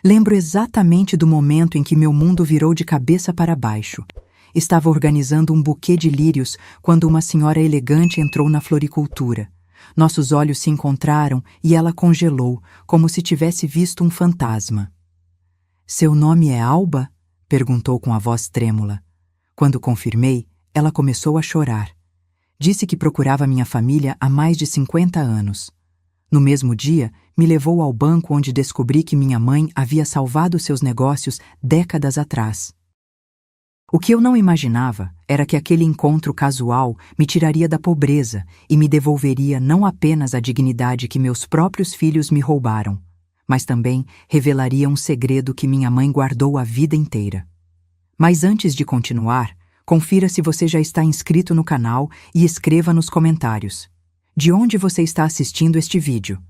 Lembro exatamente do momento em que meu mundo virou de cabeça para baixo. Estava organizando um buquê de lírios quando uma senhora elegante entrou na floricultura. Nossos olhos se encontraram e ela congelou, como se tivesse visto um fantasma. "Seu nome é Alba?" perguntou com a voz trêmula. Quando confirmei, ela começou a chorar. Disse que procurava minha família há mais de 50 anos. No mesmo dia, me levou ao banco onde descobri que minha mãe havia salvado seus negócios décadas atrás. O que eu não imaginava era que aquele encontro casual me tiraria da pobreza e me devolveria não apenas a dignidade que meus próprios filhos me roubaram, mas também revelaria um segredo que minha mãe guardou a vida inteira. Mas antes de continuar, confira se você já está inscrito no canal e escreva nos comentários. De onde você está assistindo este vídeo?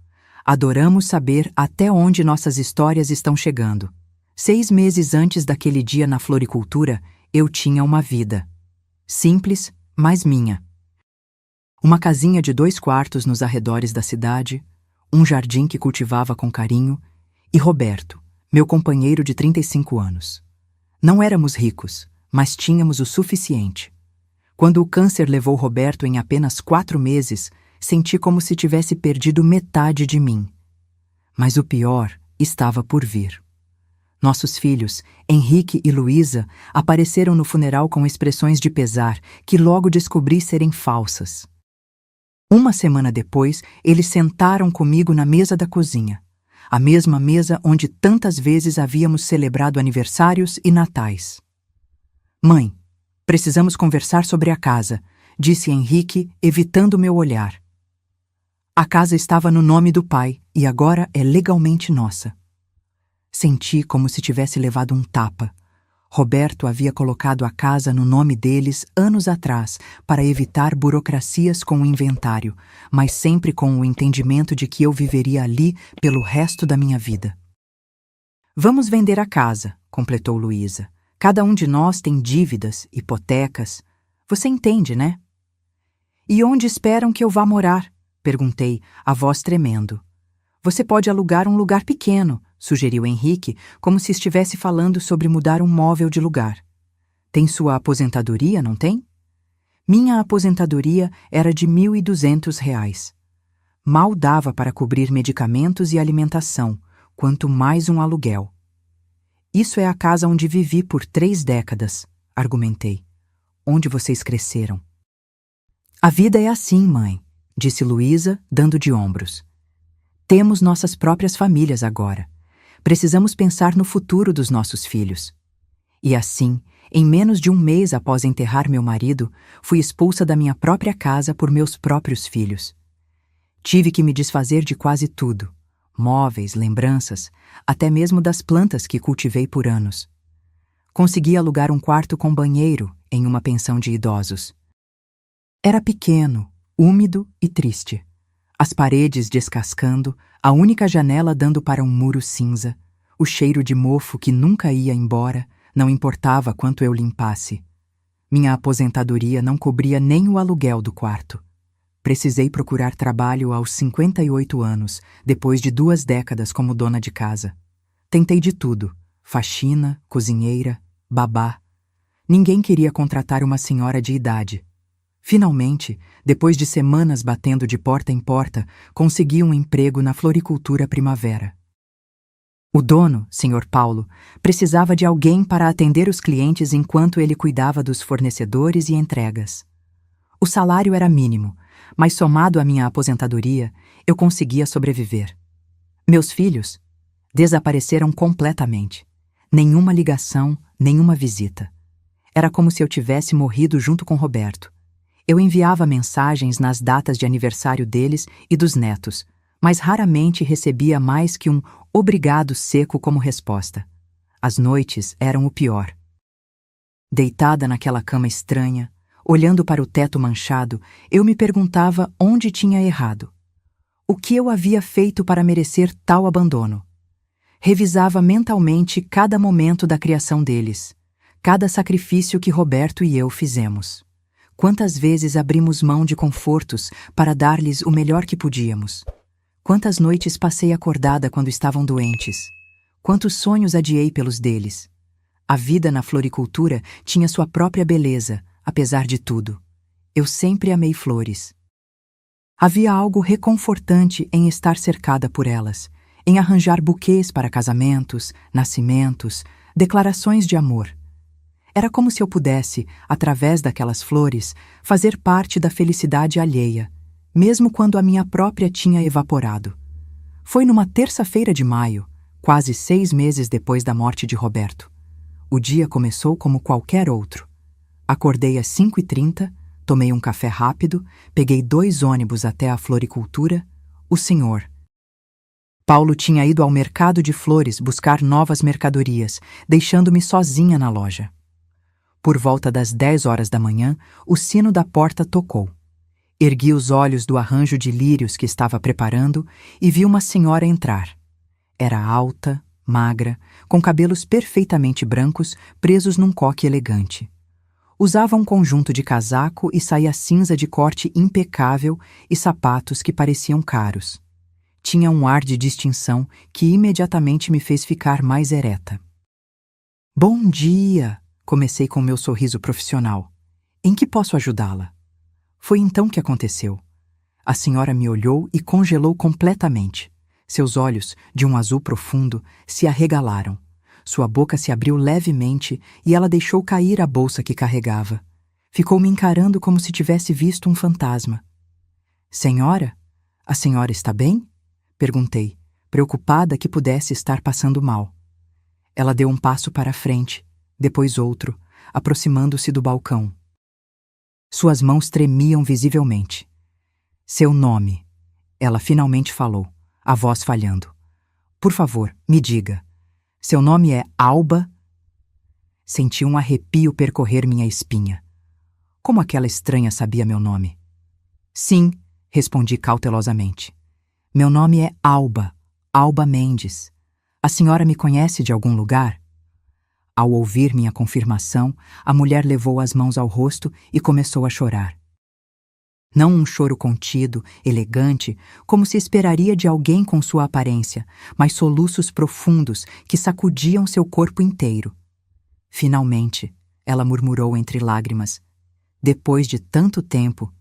Adoramos saber até onde nossas histórias estão chegando. 6 meses antes daquele dia na floricultura, eu tinha uma vida. Simples, mas minha. Uma casinha de 2 quartos nos arredores da cidade, um jardim que cultivava com carinho, e Roberto, meu companheiro de 35 anos. Não éramos ricos, mas tínhamos o suficiente. Quando o câncer levou Roberto em apenas 4 meses, senti como se tivesse perdido metade de mim. Mas o pior estava por vir. Nossos filhos, Henrique e Luísa, apareceram no funeral com expressões de pesar que logo descobri serem falsas. Uma semana depois, eles sentaram comigo na mesa da cozinha, a mesma mesa onde tantas vezes havíamos celebrado aniversários e natais. "Mãe, precisamos conversar sobre a casa", disse Henrique, evitando meu olhar. A casa estava no nome do pai e agora é legalmente nossa. Senti como se tivesse levado um tapa. Roberto havia colocado a casa no nome deles anos atrás para evitar burocracias com o inventário, mas sempre com o entendimento de que eu viveria ali pelo resto da minha vida. "Vamos vender a casa", completou Luísa. "Cada um de nós tem dívidas, hipotecas. Você entende, né?" "E onde esperam que eu vá morar?" perguntei, a voz tremendo. "Você pode alugar um lugar pequeno", sugeriu Henrique, como se estivesse falando sobre mudar um móvel de lugar. "Tem sua aposentadoria, não tem?" Minha aposentadoria era de R$ 1.200. Mal dava para cobrir medicamentos e alimentação, quanto mais um aluguel. "Isso é a casa onde vivi por 3 décadas", argumentei. "Onde vocês cresceram." "A vida é assim, mãe", disse Luísa, dando de ombros. "Temos nossas próprias famílias agora. Precisamos pensar no futuro dos nossos filhos." E assim, em menos de um mês após enterrar meu marido, fui expulsa da minha própria casa por meus próprios filhos. Tive que me desfazer de quase tudo: móveis, lembranças, até mesmo das plantas que cultivei por anos. Consegui alugar um quarto com banheiro em uma pensão de idosos. Era pequeno, úmido e triste. As paredes descascando, a única janela dando para um muro cinza, o cheiro de mofo que nunca ia embora, não importava quanto eu limpasse. Minha aposentadoria não cobria nem o aluguel do quarto. Precisei procurar trabalho aos 58 anos, depois de 2 décadas como dona de casa. Tentei de tudo: faxina, cozinheira, babá. Ninguém queria contratar uma senhora de idade. Finalmente, depois de semanas batendo de porta em porta, consegui um emprego na floricultura Primavera. O dono, Sr. Paulo, precisava de alguém para atender os clientes enquanto ele cuidava dos fornecedores e entregas. O salário era mínimo, mas somado à minha aposentadoria, eu conseguia sobreviver. Meus filhos desapareceram completamente. Nenhuma ligação, nenhuma visita. Era como se eu tivesse morrido junto com Roberto. Eu enviava mensagens nas datas de aniversário deles e dos netos, mas raramente recebia mais que um obrigado seco como resposta. As noites eram o pior. Deitada naquela cama estranha, olhando para o teto manchado, eu me perguntava onde tinha errado. O que eu havia feito para merecer tal abandono? Revisava mentalmente cada momento da criação deles, cada sacrifício que Roberto e eu fizemos. Quantas vezes abrimos mão de confortos para dar-lhes o melhor que podíamos? Quantas noites passei acordada quando estavam doentes? Quantos sonhos adiei pelos deles! A vida na floricultura tinha sua própria beleza, apesar de tudo. Eu sempre amei flores. Havia algo reconfortante em estar cercada por elas, em arranjar buquês para casamentos, nascimentos, declarações de amor. Era como se eu pudesse, através daquelas flores, fazer parte da felicidade alheia, mesmo quando a minha própria tinha evaporado. Foi numa terça-feira de maio, quase 6 meses depois da morte de Roberto. O dia começou como qualquer outro. Acordei às 5h30, tomei um café rápido, peguei 2 ônibus até a floricultura. O senhor Paulo tinha ido ao mercado de flores buscar novas mercadorias, deixando-me sozinha na loja. Por volta das 10 horas da manhã, o sino da porta tocou. Ergui os olhos do arranjo de lírios que estava preparando e vi uma senhora entrar. Era alta, magra, com cabelos perfeitamente brancos presos num coque elegante. Usava um conjunto de casaco e saia cinza de corte impecável e sapatos que pareciam caros. Tinha um ar de distinção que imediatamente me fez ficar mais ereta. "Bom dia!" Comecei com meu sorriso profissional. "Em que posso ajudá-la?" Foi então que aconteceu. A senhora me olhou e congelou completamente. Seus olhos, de um azul profundo, se arregalaram. Sua boca se abriu levemente e ela deixou cair a bolsa que carregava. Ficou me encarando como se tivesse visto um fantasma. "Senhora, a senhora está bem?" Perguntei, preocupada que pudesse estar passando mal. Ela deu um passo para a frente, depois outro, aproximando-se do balcão. Suas mãos tremiam visivelmente. "Seu nome", ela finalmente falou, a voz falhando. "Por favor, me diga. Seu nome é Alba?" Senti um arrepio percorrer minha espinha. Como aquela estranha sabia meu nome? "Sim", respondi cautelosamente. "Meu nome é Alba, Alba Mendes. A senhora me conhece de algum lugar?" Ao ouvir minha confirmação, a mulher levou as mãos ao rosto e começou a chorar. Não um choro contido, elegante, como se esperaria de alguém com sua aparência, mas soluços profundos que sacudiam seu corpo inteiro. Finalmente, ela murmurou entre lágrimas: "Depois de tanto tempo,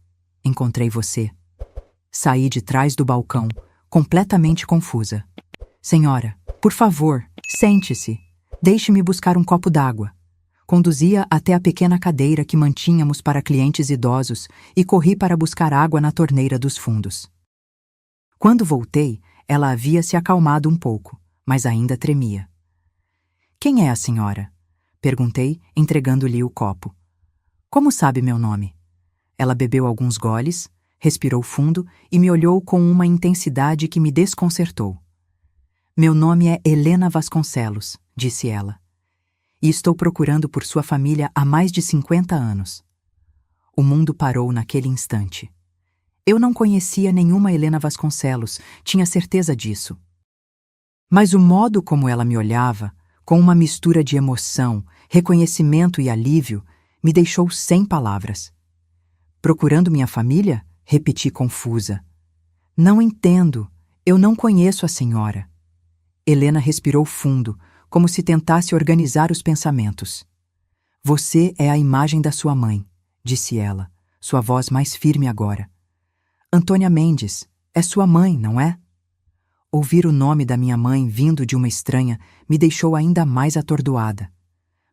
encontrei você." Saí de trás do balcão, completamente confusa. "Senhora, por favor, sente-se. Deixe-me buscar um copo d'água." Conduzia até a pequena cadeira que mantínhamos para clientes idosos e corri para buscar água na torneira dos fundos. Quando voltei, ela havia se acalmado um pouco, mas ainda tremia. "Quem é a senhora?" perguntei, entregando-lhe o copo. "Como sabe meu nome?" Ela bebeu alguns goles, respirou fundo e me olhou com uma intensidade que me desconcertou. "Meu nome é Helena Vasconcelos", disse ela. "E estou procurando por sua família há mais de 50 anos." O mundo parou naquele instante. Eu não conhecia nenhuma Helena Vasconcelos, tinha certeza disso. Mas o modo como ela me olhava, com uma mistura de emoção, reconhecimento e alívio, me deixou sem palavras. "Procurando minha família?" repeti confusa. "Não entendo. Eu não conheço a senhora." Helena respirou fundo, como se tentasse organizar os pensamentos. "Você é a imagem da sua mãe", disse ela, sua voz mais firme agora. "Antônia Mendes, é sua mãe, não é?" Ouvir o nome da minha mãe vindo de uma estranha me deixou ainda mais atordoada.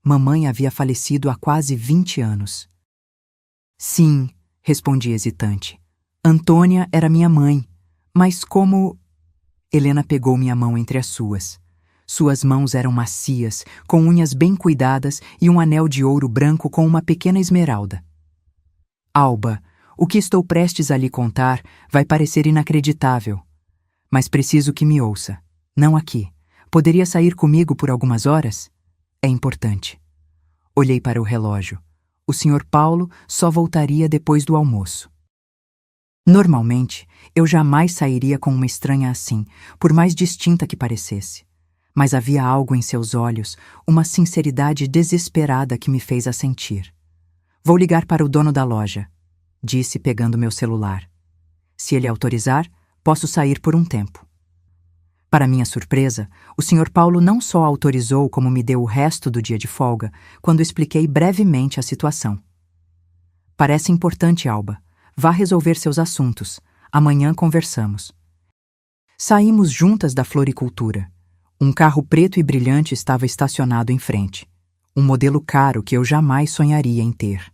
Mamãe havia falecido há quase 20 anos. "Sim", respondi hesitante. "Antônia era minha mãe, mas como..." Helena pegou minha mão entre as suas. Suas mãos eram macias, com unhas bem cuidadas e um anel de ouro branco com uma pequena esmeralda. "Alba, o que estou prestes a lhe contar vai parecer inacreditável. Mas preciso que me ouça. Não aqui. Poderia sair comigo por algumas horas? É importante." Olhei para o relógio. O Sr. Paulo só voltaria depois do almoço. Normalmente, eu jamais sairia com uma estranha assim, por mais distinta que parecesse. Mas havia algo em seus olhos, uma sinceridade desesperada que me fez assentir. "Vou ligar para o dono da loja", disse pegando meu celular. "Se ele autorizar, posso sair por um tempo." Para minha surpresa, o Sr. Paulo não só autorizou como me deu o resto do dia de folga, quando expliquei brevemente a situação. Parece importante, Alba. Vá resolver seus assuntos. Amanhã conversamos. Saímos juntas da floricultura. Um carro preto e brilhante estava estacionado em frente. Um modelo caro que eu jamais sonharia em ter.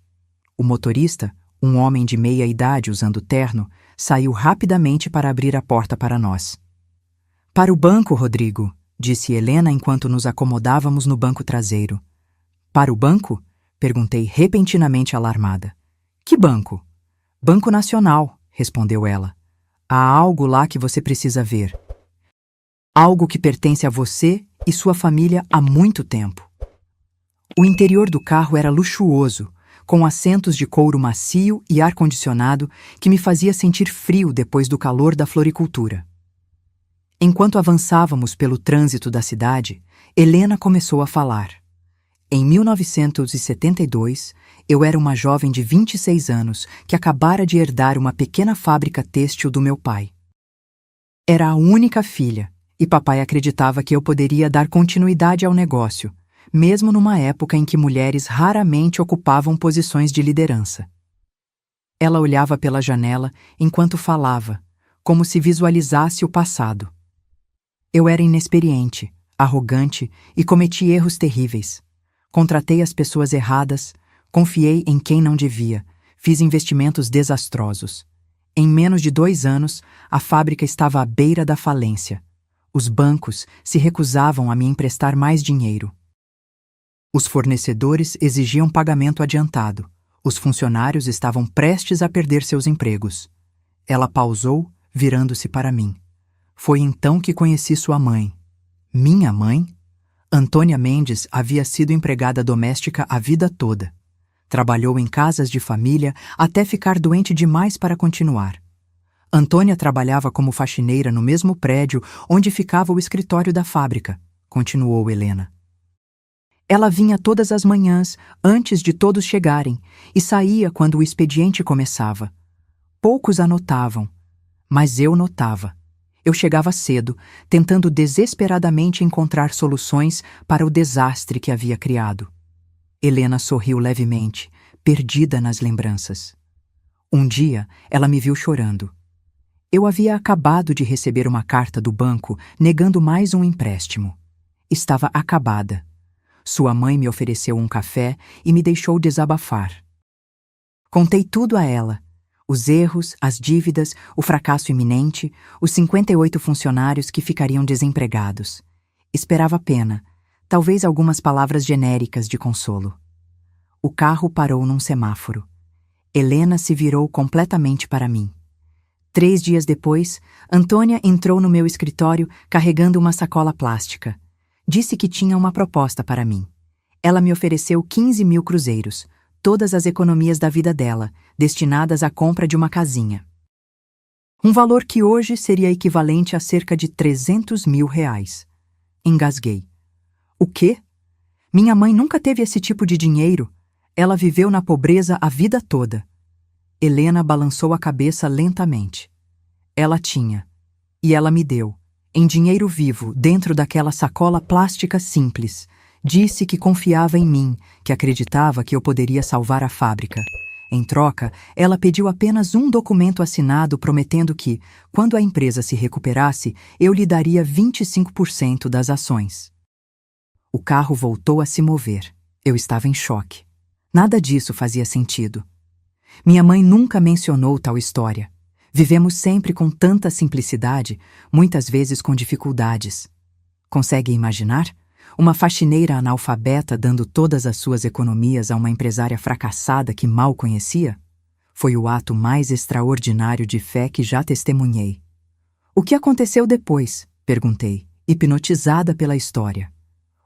O motorista, um homem de meia idade usando terno, saiu rapidamente para abrir a porta para nós. Para o banco, Rodrigo, disse Helena enquanto nos acomodávamos no banco traseiro. Para o banco? Perguntei repentinamente alarmada. Que banco? Banco Nacional, respondeu ela. Há algo lá que você precisa ver. Algo que pertence a você e sua família há muito tempo. O interior do carro era luxuoso, com assentos de couro macio e ar-condicionado que me fazia sentir frio depois do calor da floricultura. Enquanto avançávamos pelo trânsito da cidade, Helena começou a falar. Em 1972, eu era uma jovem de 26 anos que acabara de herdar uma pequena fábrica têxtil do meu pai. Era a única filha, e papai acreditava que eu poderia dar continuidade ao negócio, mesmo numa época em que mulheres raramente ocupavam posições de liderança. Ela olhava pela janela enquanto falava, como se visualizasse o passado. Eu era inexperiente, arrogante e cometi erros terríveis. Contratei as pessoas erradas, confiei em quem não devia, fiz investimentos desastrosos. Em menos de 2 anos, a fábrica estava à beira da falência. Os bancos se recusavam a me emprestar mais dinheiro. Os fornecedores exigiam pagamento adiantado. Os funcionários estavam prestes a perder seus empregos. Ela pausou, virando-se para mim. Foi então que conheci sua mãe. Minha mãe? Antônia Mendes havia sido empregada doméstica a vida toda. Trabalhou em casas de família até ficar doente demais para continuar. Antônia trabalhava como faxineira no mesmo prédio onde ficava o escritório da fábrica, continuou Helena. Ela vinha todas as manhãs, antes de todos chegarem, e saía quando o expediente começava. Poucos a notavam, mas eu notava. Eu chegava cedo, tentando desesperadamente encontrar soluções para o desastre que havia criado. Helena sorriu levemente, perdida nas lembranças. Um dia, ela me viu chorando. Eu havia acabado de receber uma carta do banco negando mais um empréstimo. Estava acabada. Sua mãe me ofereceu um café e me deixou desabafar. Contei tudo a ela. Os erros, as dívidas, o fracasso iminente, os 58 funcionários que ficariam desempregados. Esperava pena, talvez algumas palavras genéricas de consolo. O carro parou num semáforo. Helena se virou completamente para mim. 3 dias depois, Antônia entrou no meu escritório carregando uma sacola plástica. Disse que tinha uma proposta para mim. Ela me ofereceu 15 mil cruzeiros, todas as economias da vida dela, destinadas à compra de uma casinha. Um valor que hoje seria equivalente a cerca de 300 mil reais. Engasguei. O quê? Minha mãe nunca teve esse tipo de dinheiro. Ela viveu na pobreza a vida toda. Helena balançou a cabeça lentamente. Ela tinha. E ela me deu, em dinheiro vivo, dentro daquela sacola plástica simples. Disse que confiava em mim, que acreditava que eu poderia salvar a fábrica. Em troca, ela pediu apenas um documento assinado prometendo que, quando a empresa se recuperasse, eu lhe daria 25% das ações. O carro voltou a se mover. Eu estava em choque. Nada disso fazia sentido. Minha mãe nunca mencionou tal história. Vivemos sempre com tanta simplicidade, muitas vezes com dificuldades. Consegue imaginar? Uma faxineira analfabeta dando todas as suas economias a uma empresária fracassada que mal conhecia? Foi o ato mais extraordinário de fé que já testemunhei. O que aconteceu depois? Perguntei, hipnotizada pela história.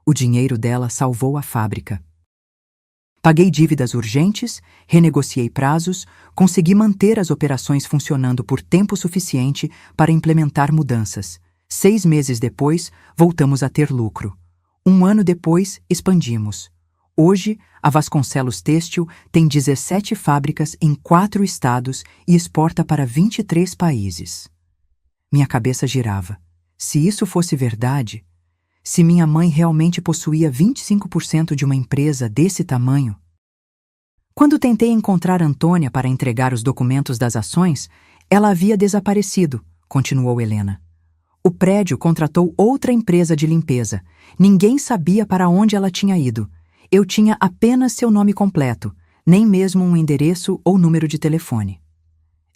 O dinheiro dela salvou a fábrica. Paguei dívidas urgentes, renegociei prazos, consegui manter as operações funcionando por tempo suficiente para implementar mudanças. 6 meses depois, voltamos a ter lucro. 1 ano depois, expandimos. Hoje, a Vasconcelos Têxtil tem 17 fábricas em 4 estados e exporta para 23 países. Minha cabeça girava. Se isso fosse verdade, se minha mãe realmente possuía 25% de uma empresa desse tamanho... Quando tentei encontrar Antônia para entregar os documentos das ações, ela havia desaparecido, continuou Helena. O prédio contratou outra empresa de limpeza. Ninguém sabia para onde ela tinha ido. Eu tinha apenas seu nome completo, nem mesmo um endereço ou número de telefone.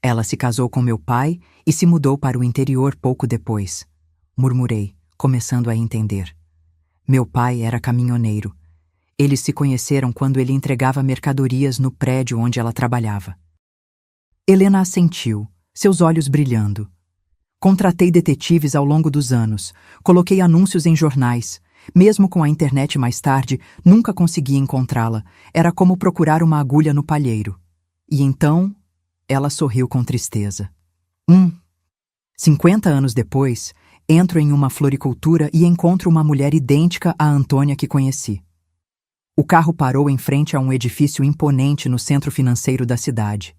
Ela se casou com meu pai e se mudou para o interior pouco depois. Murmurei, começando a entender. Meu pai era caminhoneiro. Eles se conheceram quando ele entregava mercadorias no prédio onde ela trabalhava. Helena assentiu, seus olhos brilhando. Contratei detetives ao longo dos anos, coloquei anúncios em jornais. Mesmo com a internet mais tarde, nunca consegui encontrá-la. Era como procurar uma agulha no palheiro. E então, ela sorriu com tristeza. 50 anos depois, entro em uma floricultura e encontro uma mulher idêntica à Antônia que conheci. O carro parou em frente a um edifício imponente no centro financeiro da cidade.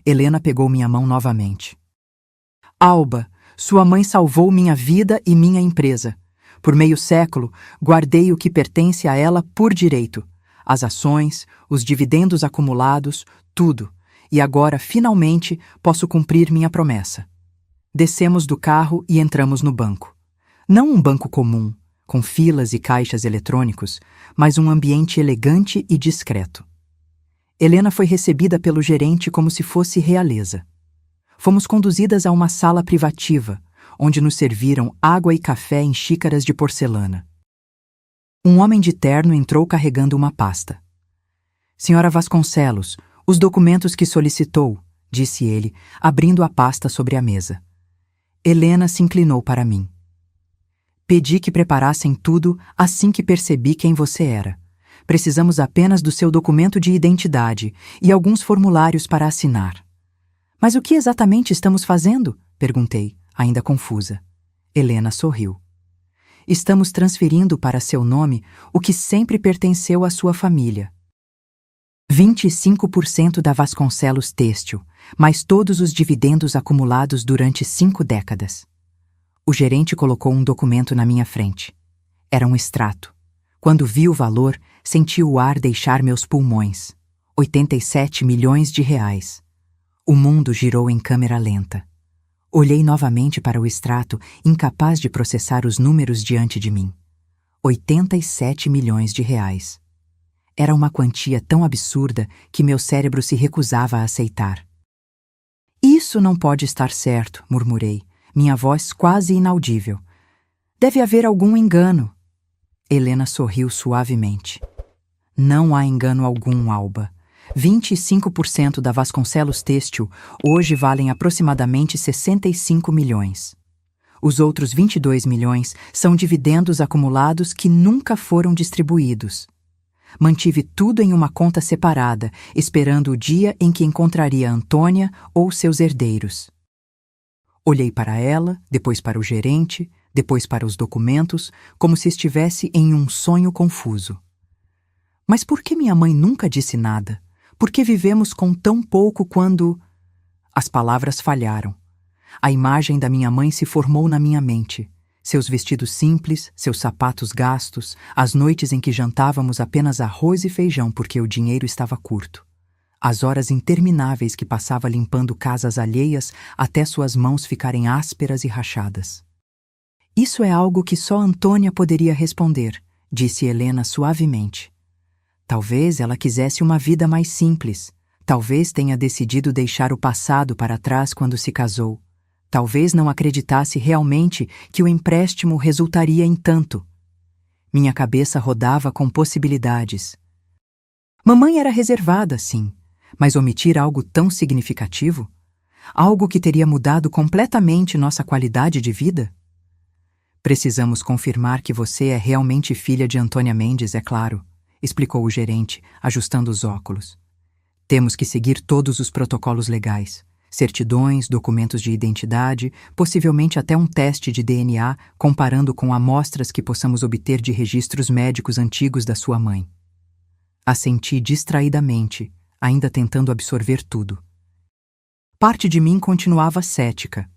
Helena pegou minha mão novamente. Alba, sua mãe salvou minha vida e minha empresa. Por meio século, guardei o que pertence a ela por direito. As ações, os dividendos acumulados, tudo. E agora, finalmente, posso cumprir minha promessa. Descemos do carro e entramos no banco. Não um banco comum, com filas e caixas eletrônicos, mas um ambiente elegante e discreto. Helena foi recebida pelo gerente como se fosse realeza. Fomos conduzidas a uma sala privativa, onde nos serviram água e café em xícaras de porcelana. Um homem de terno entrou carregando uma pasta. Senhora Vasconcelos, os documentos que solicitou, disse ele, abrindo a pasta sobre a mesa. Helena se inclinou para mim. Pedi que preparassem tudo assim que percebi quem você era. Precisamos apenas do seu documento de identidade e alguns formulários para assinar. Mas o que exatamente estamos fazendo? Perguntei, ainda confusa. Helena sorriu. Estamos transferindo para seu nome o que sempre pertenceu à sua família. 25% da Vasconcelos Têxtil, mais todos os dividendos acumulados durante 5 décadas. O gerente colocou um documento na minha frente. Era um extrato. Quando vi o valor, senti o ar deixar meus pulmões. 87 milhões de reais. O mundo girou em câmera lenta. Olhei novamente para o extrato, incapaz de processar os números diante de mim. 87 milhões de reais. Era uma quantia tão absurda que meu cérebro se recusava a aceitar. Isso não pode estar certo, murmurei, minha voz quase inaudível. Deve haver algum engano. Helena sorriu suavemente. Não há engano algum, Alba. 25% da Vasconcelos Têxtil hoje valem aproximadamente 65 milhões. Os outros 22 milhões são dividendos acumulados que nunca foram distribuídos. Mantive tudo em uma conta separada, esperando o dia em que encontraria Antônia ou seus herdeiros. Olhei para ela, depois para o gerente, depois para os documentos, como se estivesse em um sonho confuso. Mas por que minha mãe nunca disse nada? Por que vivemos com tão pouco quando... As palavras falharam. A imagem da minha mãe se formou na minha mente. Seus vestidos simples, seus sapatos gastos, as noites em que jantávamos apenas arroz e feijão porque o dinheiro estava curto. As horas intermináveis que passava limpando casas alheias até suas mãos ficarem ásperas e rachadas. Isso é algo que só Antônia poderia responder, disse Helena suavemente. Talvez ela quisesse uma vida mais simples. Talvez tenha decidido deixar o passado para trás quando se casou. Talvez não acreditasse realmente que o empréstimo resultaria em tanto. Minha cabeça rodava com possibilidades. Mamãe era reservada, sim, mas omitir algo tão significativo? Algo que teria mudado completamente nossa qualidade de vida? Precisamos confirmar que você é realmente filha de Antônia Mendes, é claro, explicou o gerente, ajustando os óculos. Temos que seguir todos os protocolos legais. Certidões, documentos de identidade, possivelmente até um teste de DNA, comparando com amostras que possamos obter de registros médicos antigos da sua mãe. Assenti distraidamente, ainda tentando absorver tudo. Parte de mim continuava cética.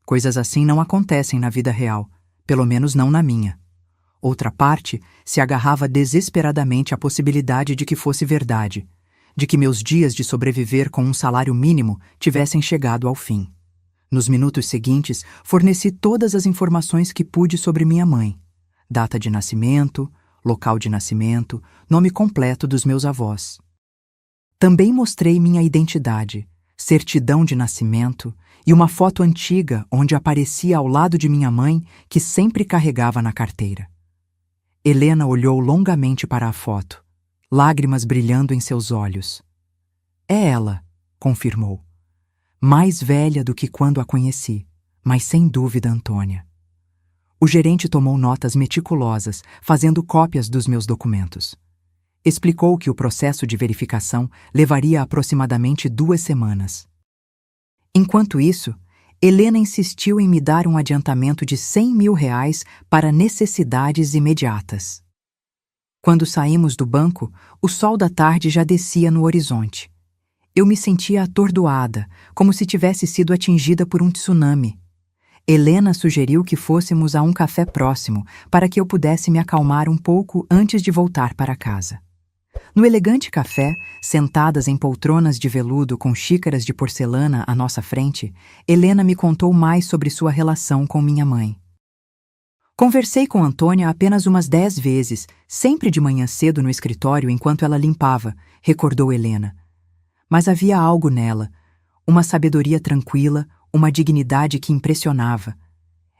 Coisas assim não acontecem na vida real, pelo menos não na minha. Outra parte se agarrava desesperadamente à possibilidade de que fosse verdade, de que meus dias de sobreviver com um salário mínimo tivessem chegado ao fim. Nos minutos seguintes, forneci todas as informações que pude sobre minha mãe: data de nascimento, local de nascimento, nome completo dos meus avós. Também mostrei minha identidade, certidão de nascimento e uma foto antiga onde aparecia ao lado de minha mãe, que sempre carregava na carteira. Helena olhou longamente para a foto, lágrimas brilhando em seus olhos. É ela, confirmou. Mais velha do que quando a conheci, mas sem dúvida Antônia. O gerente tomou notas meticulosas, fazendo cópias dos meus documentos. Explicou que o processo de verificação levaria aproximadamente 2 semanas. Enquanto isso, Helena insistiu em me dar um adiantamento de R$100.000 para necessidades imediatas. Quando saímos do banco, o sol da tarde já descia no horizonte. Eu me sentia atordoada, como se tivesse sido atingida por um tsunami. Helena sugeriu que fôssemos a um café próximo, para que eu pudesse me acalmar um pouco antes de voltar para casa. No elegante café, sentadas em poltronas de veludo com xícaras de porcelana à nossa frente, Helena me contou mais sobre sua relação com minha mãe. Conversei com Antônia apenas umas 10 vezes, sempre de manhã cedo no escritório enquanto ela limpava, recordou Helena. Mas havia algo nela, uma sabedoria tranquila, uma dignidade que impressionava.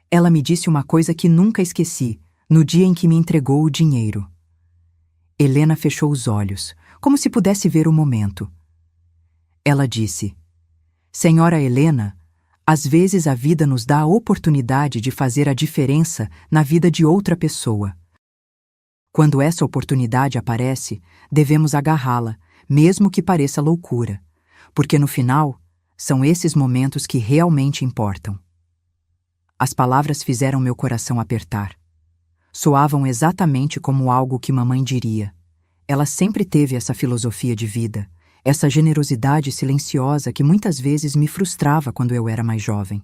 Ela me disse uma coisa que nunca esqueci, no dia em que me entregou o dinheiro. Helena fechou os olhos, como se pudesse ver o momento. Ela disse: Senhora Helena, às vezes a vida nos dá a oportunidade de fazer a diferença na vida de outra pessoa. Quando essa oportunidade aparece, devemos agarrá-la, mesmo que pareça loucura, porque no final, são esses momentos que realmente importam. As palavras fizeram meu coração apertar. Soavam exatamente como algo que mamãe diria. Ela sempre teve essa filosofia de vida, essa generosidade silenciosa que muitas vezes me frustrava quando eu era mais jovem.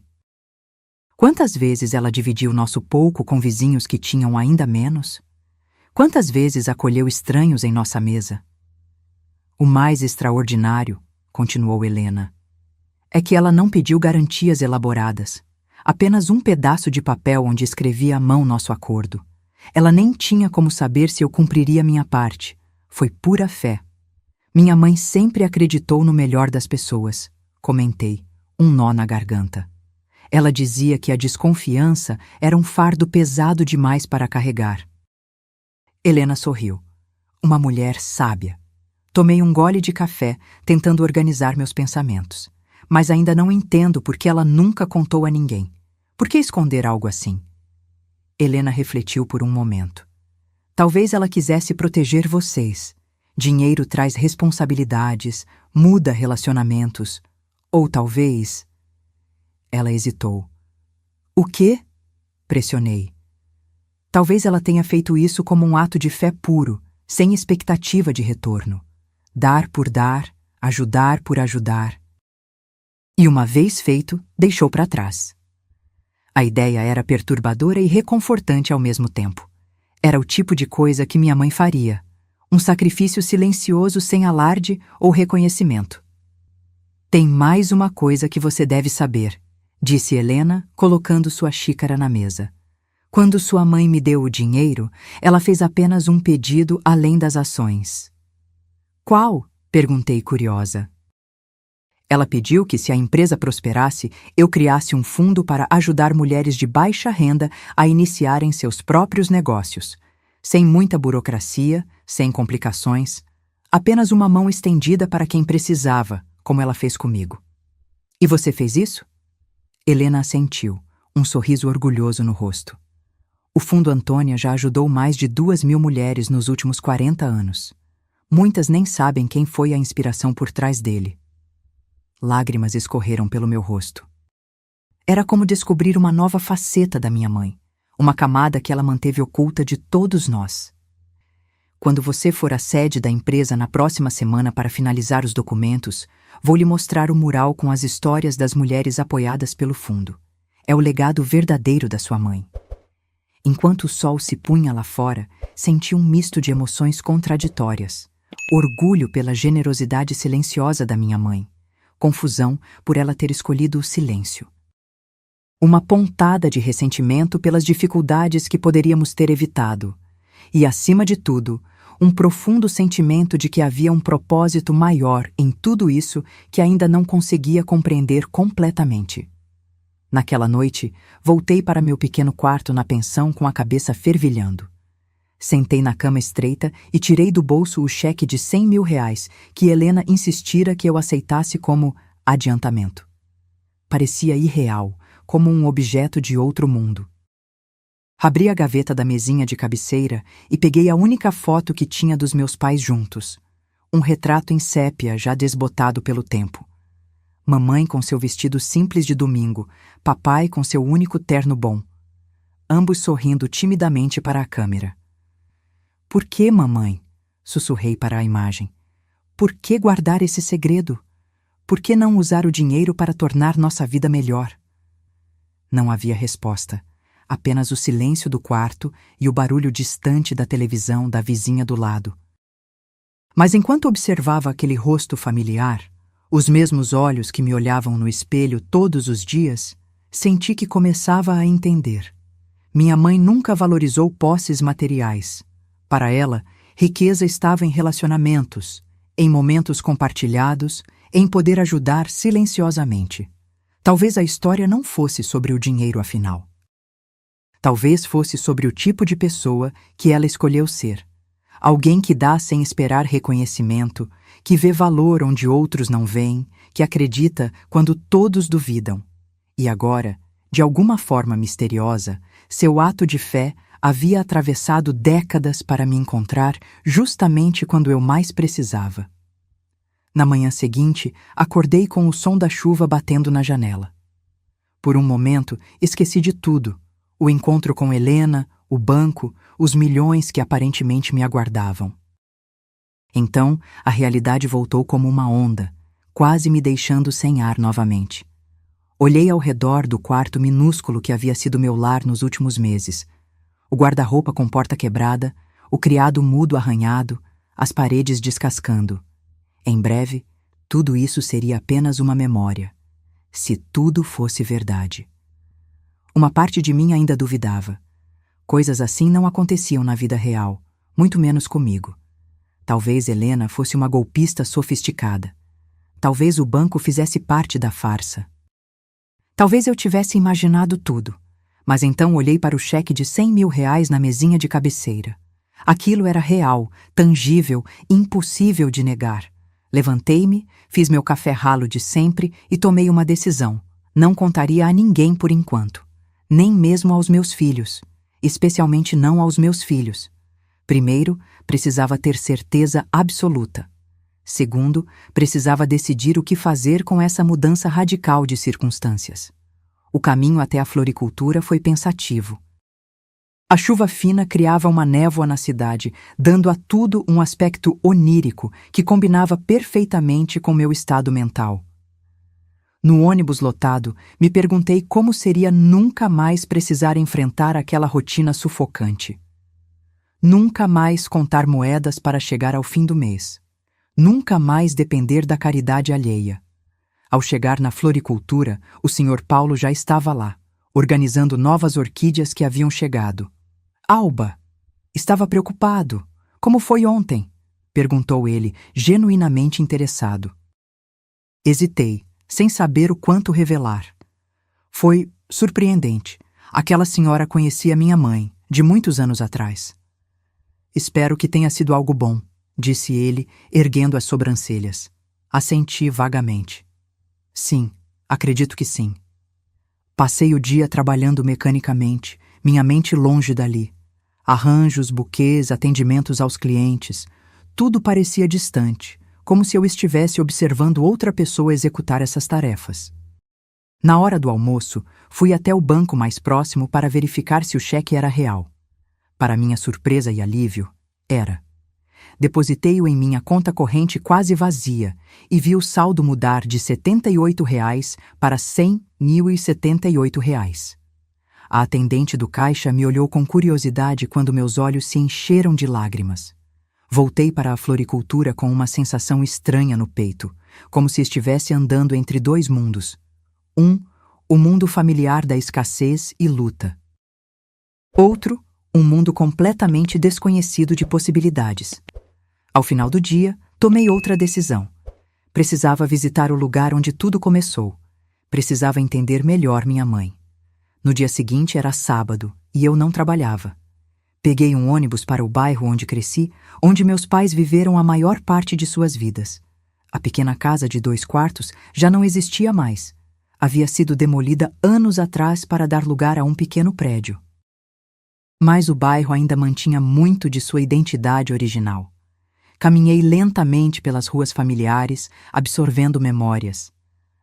Quantas vezes ela dividiu nosso pouco com vizinhos que tinham ainda menos? Quantas vezes acolheu estranhos em nossa mesa? O mais extraordinário, continuou Helena, é que ela não pediu garantias elaboradas, apenas um pedaço de papel onde escrevia à mão nosso acordo. Ela nem tinha como saber se eu cumpriria minha parte. Foi pura fé. Minha mãe sempre acreditou no melhor das pessoas, comentei, um nó na garganta. Ela dizia que a desconfiança era um fardo pesado demais para carregar. Helena sorriu. Uma mulher sábia. Tomei um gole de café, tentando organizar meus pensamentos. Mas ainda não entendo por que ela nunca contou a ninguém. Por que esconder algo assim? Helena refletiu por um momento. Talvez ela quisesse proteger vocês. Dinheiro traz responsabilidades, muda relacionamentos. Ou talvez... Ela hesitou. O quê? Pressionei. Talvez ela tenha feito isso como um ato de fé puro, sem expectativa de retorno. Dar por dar, ajudar por ajudar. E uma vez feito, deixou para trás. A ideia era perturbadora e reconfortante ao mesmo tempo. Era o tipo de coisa que minha mãe faria. Um sacrifício silencioso sem alarde ou reconhecimento. Tem mais uma coisa que você deve saber, disse Helena, colocando sua xícara na mesa. Quando sua mãe me deu o dinheiro, ela fez apenas um pedido além das ações. Qual? Perguntei curiosa. Ela pediu que, se a empresa prosperasse, eu criasse um fundo para ajudar mulheres de baixa renda a iniciarem seus próprios negócios, sem muita burocracia, sem complicações, apenas uma mão estendida para quem precisava, como ela fez comigo. E você fez isso? Helena assentiu, um sorriso orgulhoso no rosto. O Fundo Antônia já ajudou mais de 2.000 mulheres nos últimos 40 anos. Muitas nem sabem quem foi a inspiração por trás dele. Lágrimas escorreram pelo meu rosto. Era como descobrir uma nova faceta da minha mãe, uma camada que ela manteve oculta de todos nós. Quando você for à sede da empresa na próxima semana para finalizar os documentos, vou lhe mostrar o mural com as histórias das mulheres apoiadas pelo fundo. É o legado verdadeiro da sua mãe. Enquanto o sol se punha lá fora, senti um misto de emoções contraditórias. Orgulho pela generosidade silenciosa da minha mãe. Confusão por ela ter escolhido o silêncio. Uma pontada de ressentimento pelas dificuldades que poderíamos ter evitado. E, acima de tudo, um profundo sentimento de que havia um propósito maior em tudo isso que ainda não conseguia compreender completamente. Naquela noite, voltei para meu pequeno quarto na pensão com a cabeça fervilhando. Sentei na cama estreita e tirei do bolso o cheque de R$100.000 que Helena insistira que eu aceitasse como adiantamento. Parecia irreal, como um objeto de outro mundo. Abri a gaveta da mesinha de cabeceira e peguei a única foto que tinha dos meus pais juntos. Um retrato em sépia já desbotado pelo tempo. Mamãe com seu vestido simples de domingo, papai com seu único terno bom. Ambos sorrindo timidamente para a câmera. "Por que, mamãe?" sussurrei para a imagem. "Por que guardar esse segredo? Por que não usar o dinheiro para tornar nossa vida melhor?" Não havia resposta. Apenas o silêncio do quarto e o barulho distante da televisão da vizinha do lado. Mas enquanto observava aquele rosto familiar, os mesmos olhos que me olhavam no espelho todos os dias, senti que começava a entender. Minha mãe nunca valorizou posses materiais. Para ela, riqueza estava em relacionamentos, em momentos compartilhados, em poder ajudar silenciosamente. Talvez a história não fosse sobre o dinheiro afinal. Talvez fosse sobre o tipo de pessoa que ela escolheu ser. Alguém que dá sem esperar reconhecimento, que vê valor onde outros não veem, que acredita quando todos duvidam. E agora, de alguma forma misteriosa, seu ato de fé havia atravessado décadas para me encontrar justamente quando eu mais precisava. Na manhã seguinte, acordei com o som da chuva batendo na janela. Por um momento, esqueci de tudo. O encontro com Helena, o banco, os milhões que aparentemente me aguardavam. Então, a realidade voltou como uma onda, quase me deixando sem ar novamente. Olhei ao redor do quarto minúsculo que havia sido meu lar nos últimos meses. O guarda-roupa com porta quebrada, o criado mudo arranhado, as paredes descascando. Em breve, tudo isso seria apenas uma memória, se tudo fosse verdade. Uma parte de mim ainda duvidava. Coisas assim não aconteciam na vida real, muito menos comigo. Talvez Helena fosse uma golpista sofisticada. Talvez o banco fizesse parte da farsa. Talvez eu tivesse imaginado tudo, mas então olhei para o cheque de R$100.000 na mesinha de cabeceira. Aquilo era real, tangível, impossível de negar. Levantei-me, fiz meu café ralo de sempre e tomei uma decisão. Não contaria a ninguém por enquanto. Nem mesmo aos meus filhos. Especialmente não aos meus filhos. Primeiro, precisava ter certeza absoluta. Segundo, precisava decidir o que fazer com essa mudança radical de circunstâncias. O caminho até a floricultura foi pensativo. A chuva fina criava uma névoa na cidade, dando a tudo um aspecto onírico que combinava perfeitamente com meu estado mental. No ônibus lotado, me perguntei como seria nunca mais precisar enfrentar aquela rotina sufocante. Nunca mais contar moedas para chegar ao fim do mês. Nunca mais depender da caridade alheia. Ao chegar na floricultura, o Sr. Paulo já estava lá, organizando novas orquídeas que haviam chegado. "Alba, estava preocupado. Como foi ontem?" perguntou ele, genuinamente interessado. Hesitei, sem saber o quanto revelar. Foi surpreendente. Aquela senhora conhecia minha mãe, de muitos anos atrás. "Espero que tenha sido algo bom", disse ele, erguendo as sobrancelhas. Assenti vagamente. "Sim, acredito que sim." Passei o dia trabalhando mecanicamente, minha mente longe dali. Arranjos, buquês, atendimentos aos clientes. Tudo parecia distante, como se eu estivesse observando outra pessoa executar essas tarefas. Na hora do almoço, fui até o banco mais próximo para verificar se o cheque era real. Para minha surpresa e alívio, era. Depositei-o em minha conta corrente quase vazia e vi o saldo mudar de R$78 para R$100 R$ 1.078. A atendente do caixa me olhou com curiosidade quando meus olhos se encheram de lágrimas. Voltei para a floricultura com uma sensação estranha no peito, como se estivesse andando entre dois mundos. O mundo familiar da escassez e luta. Outro, um mundo completamente desconhecido de possibilidades. Ao final do dia, tomei outra decisão. Precisava visitar o lugar onde tudo começou. Precisava entender melhor minha mãe. No dia seguinte era sábado e eu não trabalhava. Peguei um ônibus para o bairro onde cresci, onde meus pais viveram a maior parte de suas vidas. A pequena casa de 2 quartos já não existia mais. Havia sido demolida anos atrás para dar lugar a um pequeno prédio. Mas o bairro ainda mantinha muito de sua identidade original. Caminhei lentamente pelas ruas familiares, absorvendo memórias.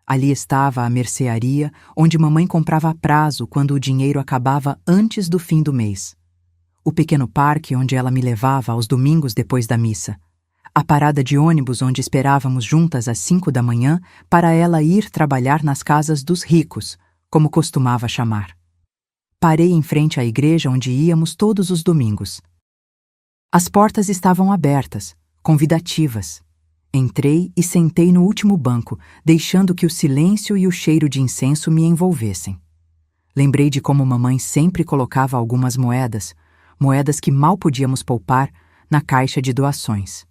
Ali estava a mercearia, onde mamãe comprava a prazo quando o dinheiro acabava antes do fim do mês. O pequeno parque onde ela me levava aos domingos depois da missa. A parada de ônibus onde esperávamos juntas às 5 da manhã para ela ir trabalhar nas casas dos ricos, como costumava chamar. Parei em frente à igreja onde íamos todos os domingos. As portas estavam abertas, convidativas. Entrei e sentei no último banco, deixando que o silêncio e o cheiro de incenso me envolvessem. Lembrei de como mamãe sempre colocava algumas moedas que mal podíamos poupar, na caixa de doações.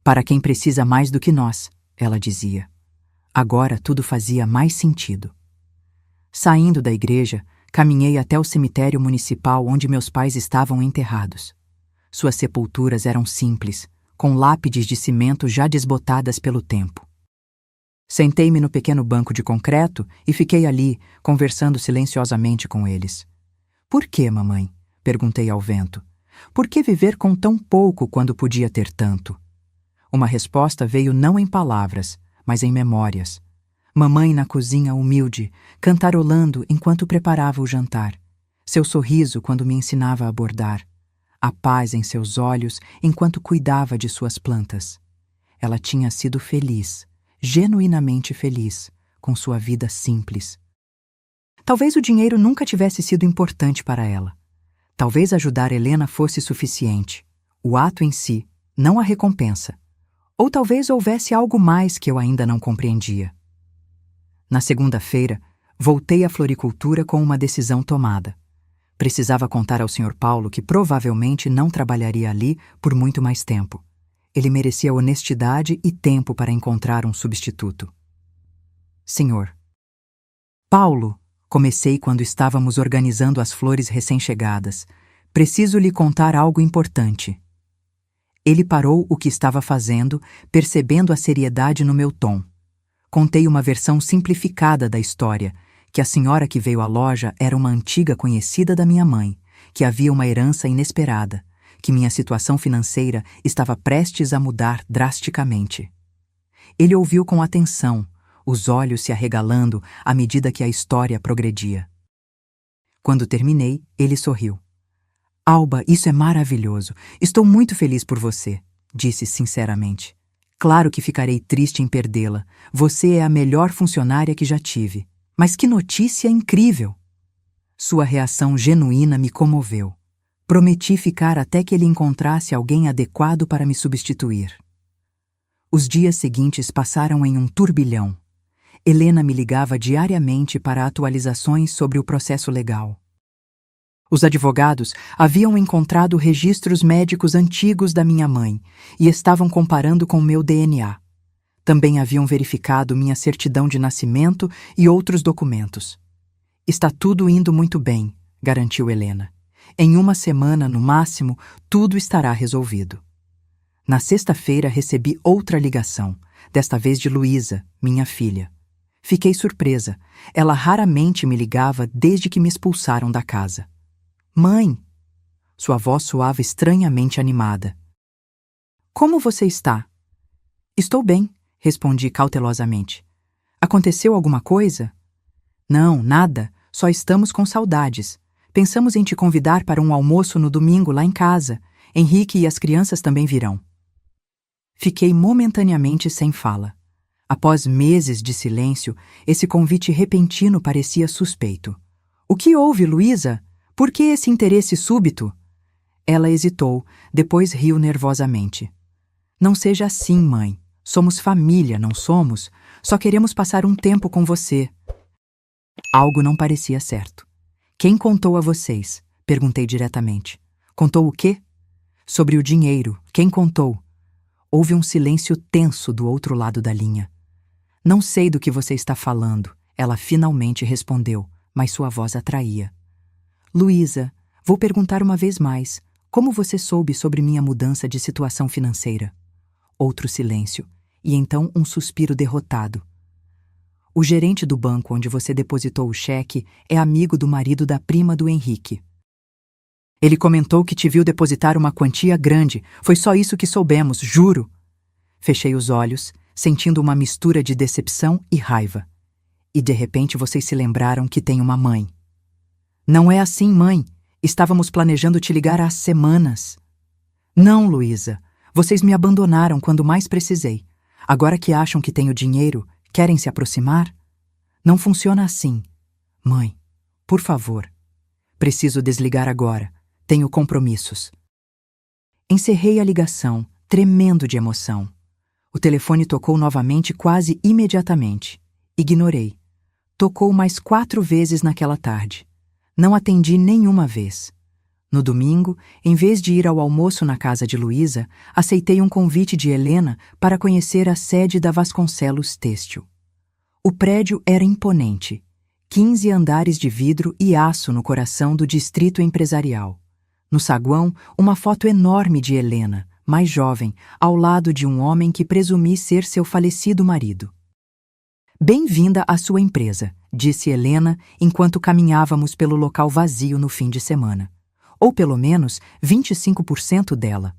Para quem precisa mais do que nós, ela dizia. Agora tudo fazia mais sentido. Saindo da igreja, caminhei até o cemitério municipal onde meus pais estavam enterrados. Suas sepulturas eram simples, com lápides de cimento já desbotadas pelo tempo. Sentei-me no pequeno banco de concreto e fiquei ali, conversando silenciosamente com eles. Por que, mamãe? Perguntei ao vento. Por que viver com tão pouco quando podia ter tanto? Uma resposta veio não em palavras, mas em memórias. Mamãe na cozinha humilde, cantarolando enquanto preparava o jantar. Seu sorriso quando me ensinava a bordar. A paz em seus olhos enquanto cuidava de suas plantas. Ela tinha sido feliz, genuinamente feliz, com sua vida simples. Talvez o dinheiro nunca tivesse sido importante para ela. Talvez ajudar Helena fosse suficiente. O ato em si, não a recompensa. Ou talvez houvesse algo mais que eu ainda não compreendia. Na segunda-feira, voltei à floricultura com uma decisão tomada. Precisava contar ao Sr. Paulo que provavelmente não trabalharia ali por muito mais tempo. Ele merecia honestidade e tempo para encontrar um substituto. Senhor. Paulo, comecei quando estávamos organizando as flores recém-chegadas. Preciso lhe contar algo importante. Ele parou o que estava fazendo, percebendo a seriedade no meu tom. Contei uma versão simplificada da história, que a senhora que veio à loja era uma antiga conhecida da minha mãe, que havia uma herança inesperada, que minha situação financeira estava prestes a mudar drasticamente. Ele ouviu com atenção, os olhos se arregalando à medida que a história progredia. Quando terminei, ele sorriu. Alba, isso é maravilhoso. Estou muito feliz por você, disse sinceramente. Claro que ficarei triste em perdê-la. Você é a melhor funcionária que já tive. Mas que notícia incrível! Sua reação genuína me comoveu. Prometi ficar até que ele encontrasse alguém adequado para me substituir. Os dias seguintes passaram em um turbilhão. Helena me ligava diariamente para atualizações sobre o processo legal. Os advogados haviam encontrado registros médicos antigos da minha mãe e estavam comparando com meu DNA. Também haviam verificado minha certidão de nascimento e outros documentos. Está tudo indo muito bem, garantiu Helena. Em uma semana, no máximo, tudo estará resolvido. Na sexta-feira recebi outra ligação, desta vez de Luísa, minha filha. Fiquei surpresa. Ela raramente me ligava desde que me expulsaram da casa. Mãe! Sua voz soava estranhamente animada. Como você está? Estou bem, respondi cautelosamente. Aconteceu alguma coisa? Não, nada. Só estamos com saudades. Pensamos em te convidar para um almoço no domingo lá em casa. Henrique e as crianças também virão. Fiquei momentaneamente sem fala. Após meses de silêncio, esse convite repentino parecia suspeito. O que houve, Luísa? Por que esse interesse súbito? Ela hesitou, depois riu nervosamente. Não seja assim, mãe. Somos família, não somos? Só queremos passar um tempo com você. Algo não parecia certo. Quem contou a vocês? Perguntei diretamente. Contou o quê? Sobre o dinheiro. Quem contou? Houve um silêncio tenso do outro lado da linha. Não sei do que você está falando, ela finalmente respondeu, mas sua voz atraía. Luísa, vou perguntar uma vez mais. Como você soube sobre minha mudança de situação financeira? Outro silêncio, e então um suspiro derrotado. O gerente do banco onde você depositou o cheque é amigo do marido da prima do Henrique. Ele comentou que te viu depositar uma quantia grande. Foi só isso que soubemos, juro. Fechei os olhos, sentindo uma mistura de decepção e raiva. E de repente vocês se lembraram que tem uma mãe. Não é assim, mãe. Estávamos planejando te ligar há semanas. Não, Luísa. Vocês me abandonaram quando mais precisei. Agora que acham que tenho dinheiro, querem se aproximar? Não funciona assim. Mãe, por favor. Preciso desligar agora. Tenho compromissos. Encerrei a ligação, tremendo de emoção. O telefone tocou novamente quase imediatamente. Ignorei. Tocou mais 4 vezes naquela tarde. Não atendi nenhuma vez. No domingo, em vez de ir ao almoço na casa de Luísa, aceitei um convite de Helena para conhecer a sede da Vasconcelos Têxtil. O prédio era imponente. 15 andares de vidro e aço no coração do distrito empresarial. No saguão, uma foto enorme de Helena, mais jovem, ao lado de um homem que presumi ser seu falecido marido. Bem-vinda à sua empresa, disse Helena enquanto caminhávamos pelo local vazio no fim de semana. Ou pelo menos 25% dela.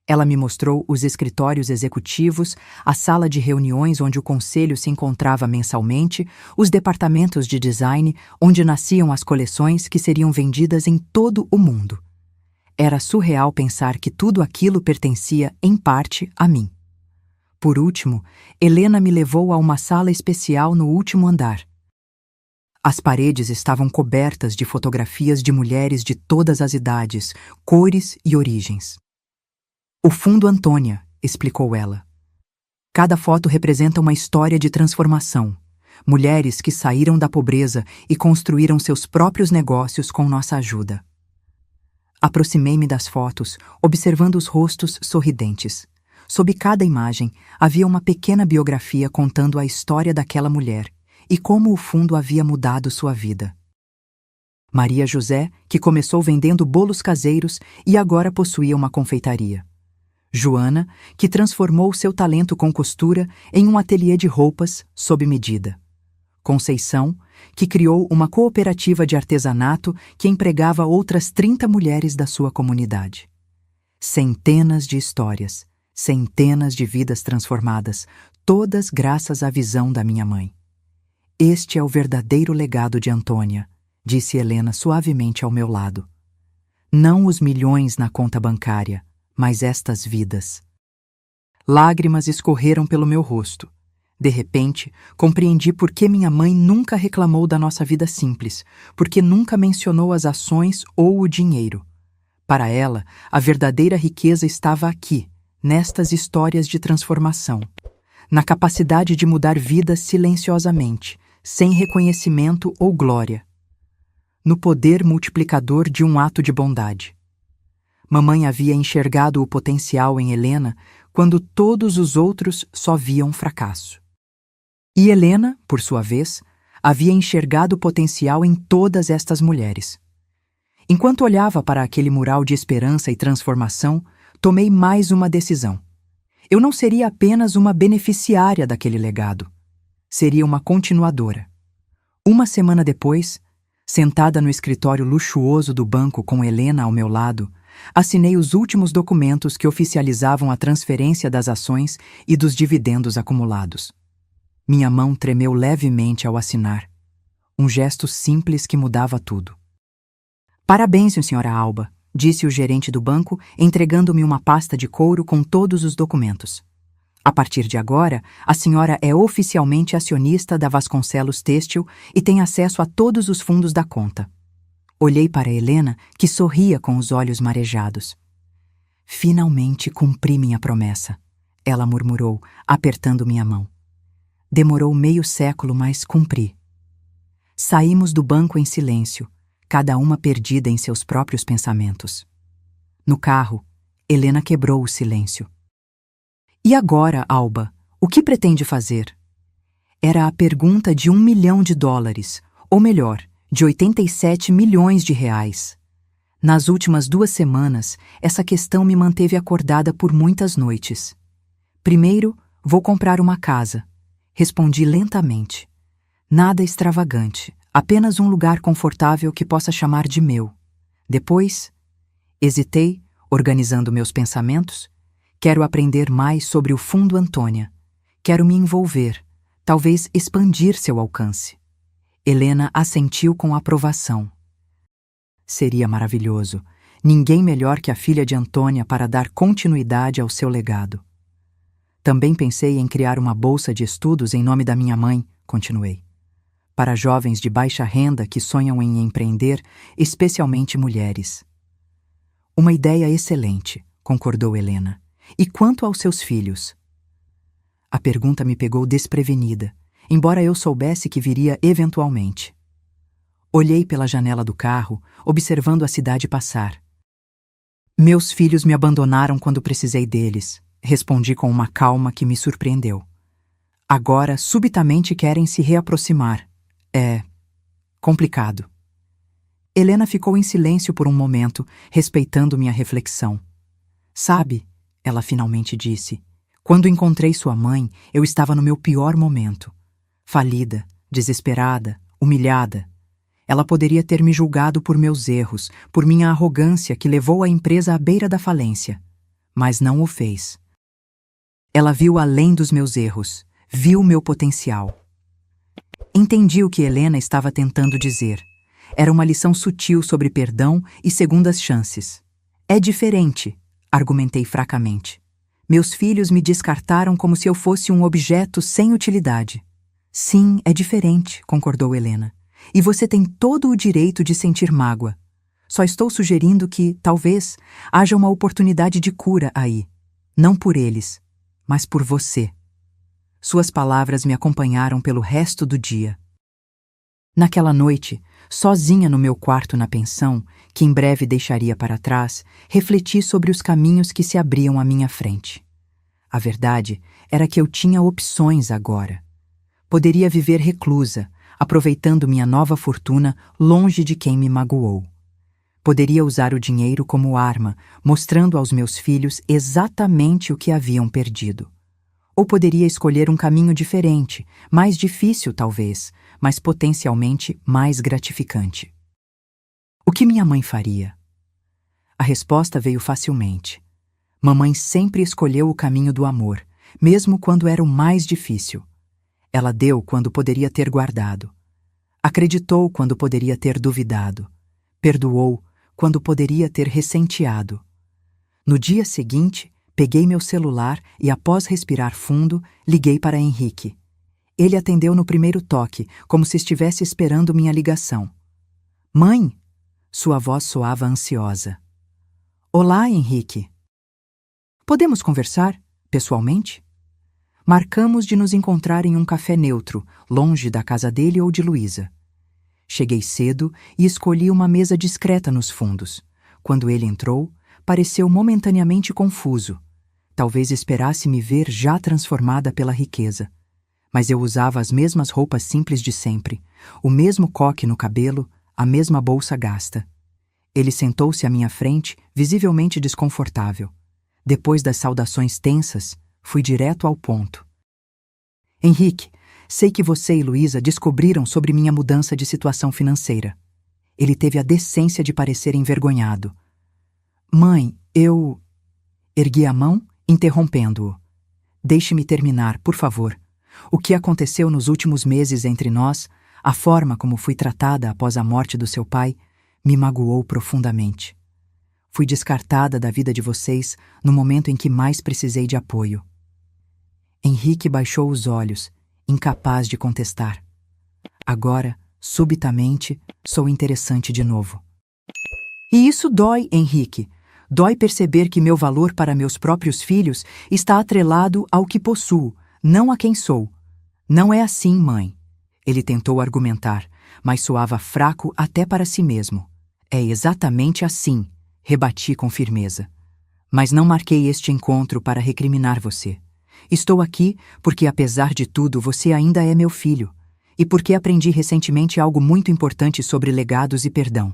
Ela me mostrou os escritórios executivos, a sala de reuniões onde o conselho se encontrava mensalmente, os departamentos de design onde nasciam as coleções que seriam vendidas em todo o mundo. Era surreal pensar que tudo aquilo pertencia, em parte, a mim. Por último, Helena me levou a uma sala especial no último andar. As paredes estavam cobertas de fotografias de mulheres de todas as idades, cores e origens. O Fundo Antônia, explicou ela. Cada foto representa uma história de transformação. Mulheres que saíram da pobreza e construíram seus próprios negócios com nossa ajuda. Aproximei-me das fotos, observando os rostos sorridentes. Sob cada imagem, havia uma pequena biografia contando a história daquela mulher e como o fundo havia mudado sua vida. Maria José, que começou vendendo bolos caseiros e agora possuía uma confeitaria. Joana, que transformou seu talento com costura em um ateliê de roupas sob medida. Conceição, que criou uma cooperativa de artesanato que empregava outras 30 mulheres da sua comunidade. Centenas de histórias, centenas de vidas transformadas, todas graças à visão da minha mãe. Este é o verdadeiro legado de Antônia, disse Helena suavemente ao meu lado. Não os milhões na conta bancária, mas estas vidas. Lágrimas escorreram pelo meu rosto. De repente, compreendi por que minha mãe nunca reclamou da nossa vida simples, porque nunca mencionou as ações ou o dinheiro. Para ela, a verdadeira riqueza estava aqui, nestas histórias de transformação, na capacidade de mudar vidas silenciosamente, sem reconhecimento ou glória, no poder multiplicador de um ato de bondade. Mamãe havia enxergado o potencial em Helena quando todos os outros só viam fracasso. E Helena, por sua vez, havia enxergado o potencial em todas estas mulheres. Enquanto olhava para aquele mural de esperança e transformação, tomei mais uma decisão. Eu não seria apenas uma beneficiária daquele legado. Seria uma continuadora. Uma semana depois, sentada no escritório luxuoso do banco com Helena ao meu lado, assinei os últimos documentos que oficializavam a transferência das ações e dos dividendos acumulados. Minha mão tremeu levemente ao assinar. Um gesto simples que mudava tudo. Parabéns, senhora Alba, disse o gerente do banco, entregando-me uma pasta de couro com todos os documentos. A partir de agora, a senhora é oficialmente acionista da Vasconcelos Têxtil e tem acesso a todos os fundos da conta. Olhei para Helena, que sorria com os olhos marejados. Finalmente cumpri minha promessa, ela murmurou, apertando minha mão. Demorou meio século, mas cumpri. Saímos do banco em silêncio, cada uma perdida em seus próprios pensamentos. No carro, Helena quebrou o silêncio. E agora, Alba, o que pretende fazer? Era a pergunta de $1 milhão, ou melhor, de 87 milhões de reais. Nas últimas 2 semanas, essa questão me manteve acordada por muitas noites. Primeiro, vou comprar uma casa. Respondi lentamente. Nada extravagante, apenas um lugar confortável que possa chamar de meu. Depois, hesitei, organizando meus pensamentos. Quero aprender mais sobre o Fundo Antônia. Quero me envolver, talvez expandir seu alcance. Helena assentiu com aprovação. Seria maravilhoso. Ninguém melhor que a filha de Antônia para dar continuidade ao seu legado. Também pensei em criar uma bolsa de estudos em nome da minha mãe, continuei. Para jovens de baixa renda que sonham em empreender, especialmente mulheres. Uma ideia excelente, concordou Helena. E quanto aos seus filhos? A pergunta me pegou desprevenida, embora eu soubesse que viria eventualmente. Olhei pela janela do carro, observando a cidade passar. Meus filhos me abandonaram quando precisei deles, respondi com uma calma que me surpreendeu. Agora, subitamente querem se reaproximar. É complicado. Helena ficou em silêncio por um momento, respeitando minha reflexão. Sabe, ela finalmente disse, quando encontrei sua mãe, eu estava no meu pior momento. Falida, desesperada, humilhada. Ela poderia ter me julgado por meus erros, por minha arrogância que levou a empresa à beira da falência. Mas não o fez. Ela viu além dos meus erros, viu meu potencial. Entendi o que Helena estava tentando dizer. Era uma lição sutil sobre perdão e segundas chances. É diferente, argumentei fracamente. Meus filhos me descartaram como se eu fosse um objeto sem utilidade. Sim, é diferente, concordou Helena. E você tem todo o direito de sentir mágoa. Só estou sugerindo que, talvez, haja uma oportunidade de cura aí. Não por eles, mas por você. Suas palavras me acompanharam pelo resto do dia. Naquela noite, sozinha no meu quarto na pensão, que em breve deixaria para trás, refleti sobre os caminhos que se abriam à minha frente. A verdade era que eu tinha opções agora. Poderia viver reclusa, aproveitando minha nova fortuna longe de quem me magoou. Poderia usar o dinheiro como arma, mostrando aos meus filhos exatamente o que haviam perdido. Ou poderia escolher um caminho diferente, mais difícil talvez, mas potencialmente mais gratificante. O que minha mãe faria? A resposta veio facilmente. Mamãe sempre escolheu o caminho do amor, mesmo quando era o mais difícil. Ela deu quando poderia ter guardado. Acreditou quando poderia ter duvidado. Perdoou quando poderia ter ressenteado. No dia seguinte, peguei meu celular e, após respirar fundo, liguei para Henrique. Ele atendeu no primeiro toque, como se estivesse esperando minha ligação. Mãe! Sua voz soava ansiosa. Olá, Henrique. Podemos conversar, pessoalmente? Marcamos de nos encontrar em um café neutro, longe da casa dele ou de Luísa. Cheguei cedo e escolhi uma mesa discreta nos fundos. Quando ele entrou, pareceu momentaneamente confuso. Talvez esperasse me ver já transformada pela riqueza. Mas eu usava as mesmas roupas simples de sempre, o mesmo coque no cabelo, a mesma bolsa gasta. Ele sentou-se à minha frente, visivelmente desconfortável. Depois das saudações tensas, fui direto ao ponto. Henrique, sei que você e Luísa descobriram sobre minha mudança de situação financeira. Ele teve a decência de parecer envergonhado. Mãe, eu... Ergui a mão, interrompendo-o. Deixe-me terminar, por favor. O que aconteceu nos últimos meses entre nós, a forma como fui tratada após a morte do seu pai, me magoou profundamente. Fui descartada da vida de vocês no momento em que mais precisei de apoio. Henrique baixou os olhos, incapaz de contestar. Agora, subitamente, sou interessante de novo. E isso dói, Henrique. Dói perceber que meu valor para meus próprios filhos está atrelado ao que possuo, não a quem sou. Não é assim, mãe. Ele tentou argumentar, mas soava fraco até para si mesmo. É exatamente assim, rebati com firmeza. Mas não marquei este encontro para recriminar você. Estou aqui porque, apesar de tudo, você ainda é meu filho. E porque aprendi recentemente algo muito importante sobre legados e perdão.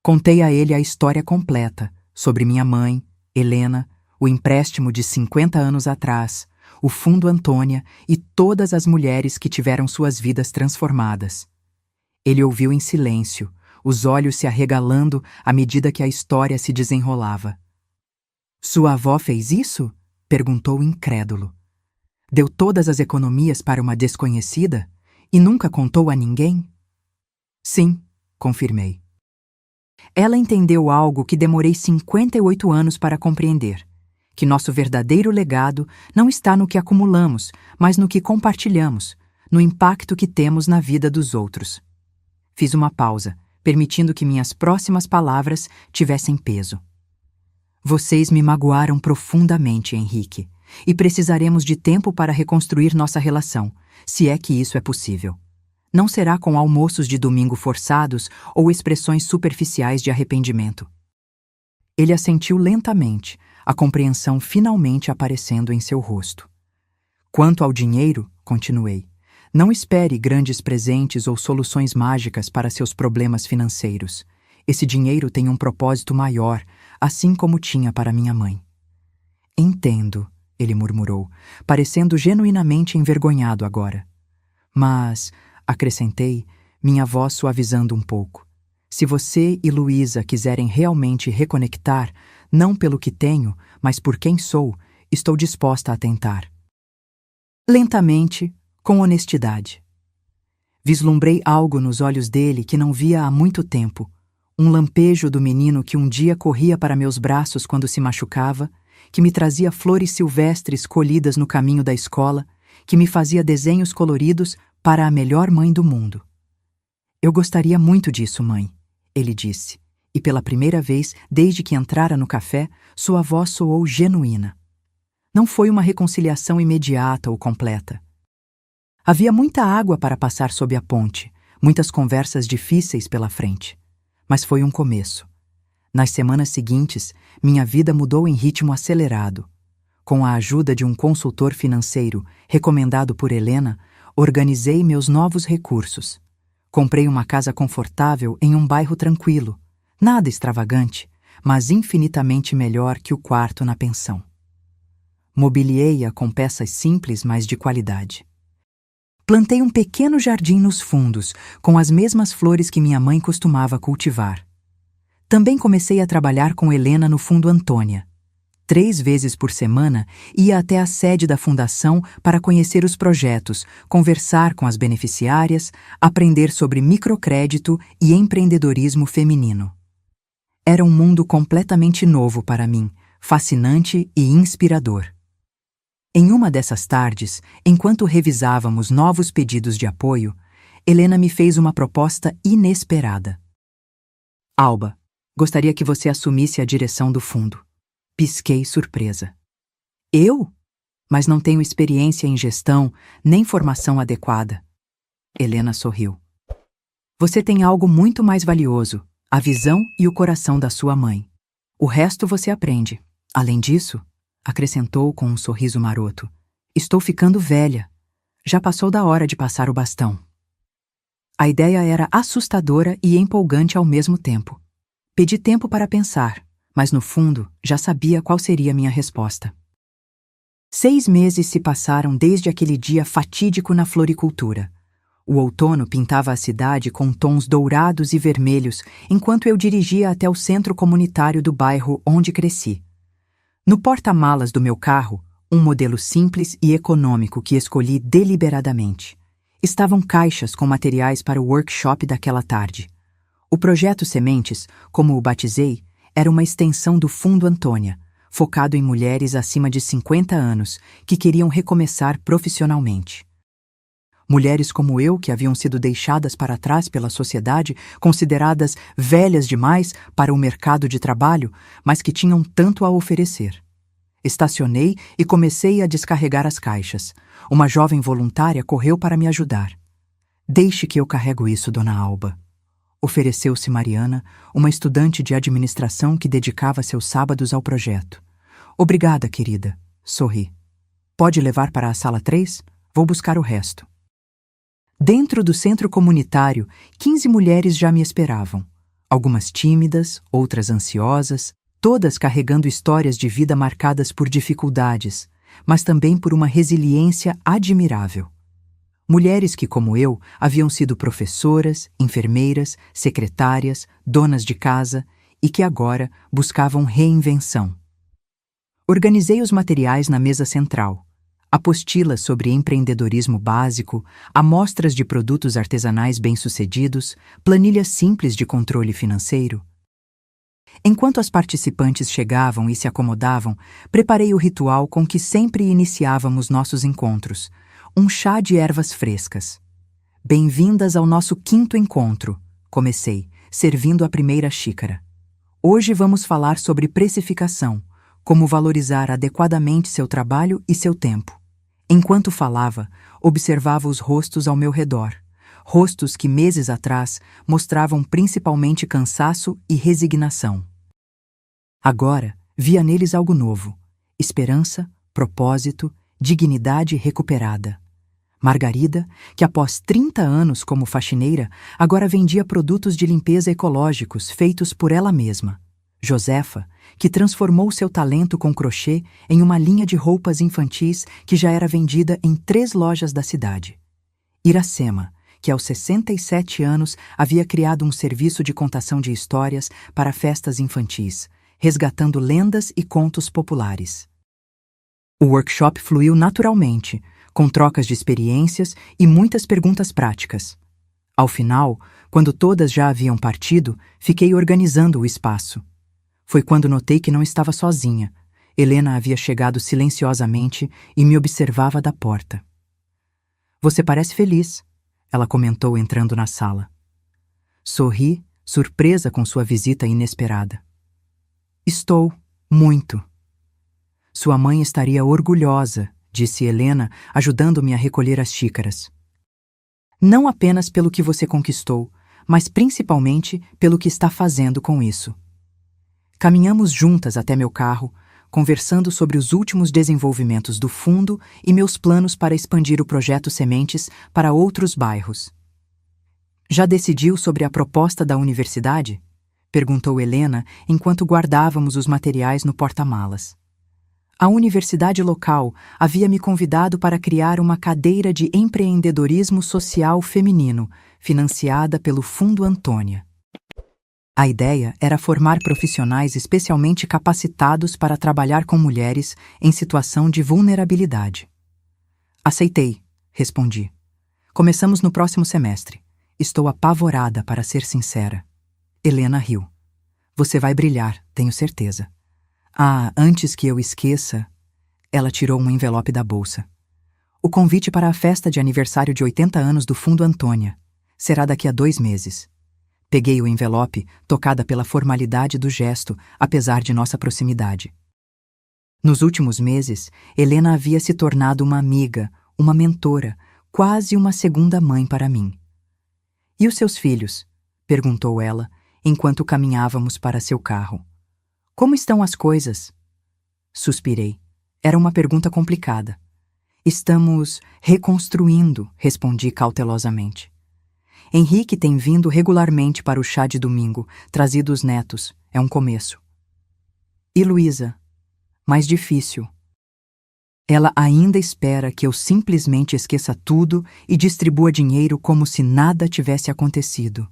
Contei a ele a história completa, sobre minha mãe, Helena, o empréstimo de 50 anos atrás, o Fundo Antônia e todas as mulheres que tiveram suas vidas transformadas. Ele ouviu em silêncio, os olhos se arregalando à medida que a história se desenrolava. Sua avó fez isso? Perguntou incrédulo. Deu todas as economias para uma desconhecida? E nunca contou a ninguém? Sim, confirmei. Ela entendeu algo que demorei 58 anos para compreender. Que nosso verdadeiro legado não está no que acumulamos, mas no que compartilhamos, no impacto que temos na vida dos outros. Fiz uma pausa, permitindo que minhas próximas palavras tivessem peso. Vocês me magoaram profundamente, Henrique, e precisaremos de tempo para reconstruir nossa relação, se é que isso é possível. Não será com almoços de domingo forçados ou expressões superficiais de arrependimento. Ele assentiu lentamente, a compreensão finalmente aparecendo em seu rosto. Quanto ao dinheiro, continuei, não espere grandes presentes ou soluções mágicas para seus problemas financeiros. Esse dinheiro tem um propósito maior, assim como tinha para minha mãe. Entendo, ele murmurou, parecendo genuinamente envergonhado agora. Mas, acrescentei, minha voz suavizando um pouco, se você e Luísa quiserem realmente reconectar, não pelo que tenho, mas por quem sou, estou disposta a tentar. Lentamente, com honestidade. Vislumbrei algo nos olhos dele que não via há muito tempo, um lampejo do menino que um dia corria para meus braços quando se machucava, que me trazia flores silvestres colhidas no caminho da escola, que me fazia desenhos coloridos para a melhor mãe do mundo. Eu gostaria muito disso, mãe, ele disse, e pela primeira vez desde que entrara no café, sua voz soou genuína. Não foi uma reconciliação imediata ou completa. Havia muita água para passar sob a ponte, muitas conversas difíceis pela frente. Mas foi um começo. Nas semanas seguintes, minha vida mudou em ritmo acelerado. Com a ajuda de um consultor financeiro recomendado por Helena, organizei meus novos recursos. Comprei uma casa confortável em um bairro tranquilo, nada extravagante, mas infinitamente melhor que o quarto na pensão. Mobiliei-a com peças simples, mas de qualidade. Plantei um pequeno jardim nos fundos, com as mesmas flores que minha mãe costumava cultivar. Também comecei a trabalhar com Helena no Fundo Antônia. 3 vezes por semana, ia até a sede da fundação para conhecer os projetos, conversar com as beneficiárias, aprender sobre microcrédito e empreendedorismo feminino. Era um mundo completamente novo para mim, fascinante e inspirador. Em uma dessas tardes, enquanto revisávamos novos pedidos de apoio, Helena me fez uma proposta inesperada. Alba, gostaria que você assumisse a direção do fundo. Pisquei surpresa. Eu? Mas não tenho experiência em gestão, nem formação adequada. Helena sorriu. Você tem algo muito mais valioso, a visão e o coração da sua mãe. O resto você aprende. Além disso, acrescentou com um sorriso maroto, estou ficando velha. Já passou da hora de passar o bastão. A ideia era assustadora e empolgante ao mesmo tempo. Pedi tempo para pensar, mas no fundo já sabia qual seria minha resposta. 6 meses se passaram desde aquele dia fatídico na floricultura. O outono pintava a cidade com tons dourados e vermelhos enquanto eu dirigia até o centro comunitário do bairro onde cresci. No porta-malas do meu carro, um modelo simples e econômico que escolhi deliberadamente, estavam caixas com materiais para o workshop daquela tarde. O projeto Sementes, como o batizei, era uma extensão do Fundo Antônia, focado em mulheres acima de 50 anos que queriam recomeçar profissionalmente. Mulheres como eu, que haviam sido deixadas para trás pela sociedade, consideradas velhas demais para o mercado de trabalho, mas que tinham tanto a oferecer. Estacionei e comecei a descarregar as caixas. Uma jovem voluntária correu para me ajudar. Deixe que eu carrego isso, Dona Alba. Ofereceu-se Mariana, uma estudante de administração que dedicava seus sábados ao projeto. Obrigada, querida. Sorri. Pode levar para a sala 3? Vou buscar o resto. Dentro do centro comunitário, 15 mulheres já me esperavam. Algumas tímidas, outras ansiosas, todas carregando histórias de vida marcadas por dificuldades, mas também por uma resiliência admirável. Mulheres que, como eu, haviam sido professoras, enfermeiras, secretárias, donas de casa e que agora buscavam reinvenção. Organizei os materiais na mesa central. Apostilas sobre empreendedorismo básico, amostras de produtos artesanais bem-sucedidos, planilhas simples de controle financeiro. Enquanto as participantes chegavam e se acomodavam, preparei o ritual com que sempre iniciávamos nossos encontros, um chá de ervas frescas. Bem-vindas ao nosso 5º encontro, comecei, servindo a primeira xícara. Hoje vamos falar sobre precificação, como valorizar adequadamente seu trabalho e seu tempo. Enquanto falava, observava os rostos ao meu redor, rostos que meses atrás mostravam principalmente cansaço e resignação. Agora, via neles algo novo: esperança, propósito, dignidade recuperada. Margarida, que após 30 anos como faxineira, agora vendia produtos de limpeza ecológicos feitos por ela mesma. Josefa, que transformou seu talento com crochê em uma linha de roupas infantis que já era vendida em 3 lojas da cidade. Iracema, que aos 67 anos havia criado um serviço de contação de histórias para festas infantis, resgatando lendas e contos populares. O workshop fluiu naturalmente, com trocas de experiências e muitas perguntas práticas. Ao final, quando todas já haviam partido, fiquei organizando o espaço. Foi quando notei que não estava sozinha. Helena havia chegado silenciosamente e me observava da porta. Você parece feliz, ela comentou entrando na sala. Sorri, surpresa com sua visita inesperada. Estou, muito. Sua mãe estaria orgulhosa, disse Helena, ajudando-me a recolher as xícaras. Não apenas pelo que você conquistou, mas principalmente pelo que está fazendo com isso. Caminhamos juntas até meu carro, conversando sobre os últimos desenvolvimentos do fundo e meus planos para expandir o projeto Sementes para outros bairros. Já decidiu sobre a proposta da universidade? Perguntou Helena enquanto guardávamos os materiais no porta-malas. A universidade local havia me convidado para criar uma cadeira de empreendedorismo social feminino, financiada pelo Fundo Antônia. A ideia era formar profissionais especialmente capacitados para trabalhar com mulheres em situação de vulnerabilidade. Aceitei, respondi. Começamos no próximo semestre. Estou apavorada, para ser sincera. Helena riu. Você vai brilhar, tenho certeza. Ah, antes que eu esqueça, ela tirou um envelope da bolsa. O convite para a festa de aniversário de 80 anos do Fundo Antônia. Será daqui a 2 meses. Peguei o envelope, tocada pela formalidade do gesto, apesar de nossa proximidade. Nos últimos meses, Helena havia se tornado uma amiga, uma mentora, quase uma segunda mãe para mim. E os seus filhos? Perguntou ela, enquanto caminhávamos para seu carro. Como estão as coisas? Suspirei. Era uma pergunta complicada. Estamos reconstruindo, respondi cautelosamente. Henrique tem vindo regularmente para o chá de domingo, trazido os netos. É um começo. E Luísa? Mais difícil. Ela ainda espera que eu simplesmente esqueça tudo e distribua dinheiro como se nada tivesse acontecido.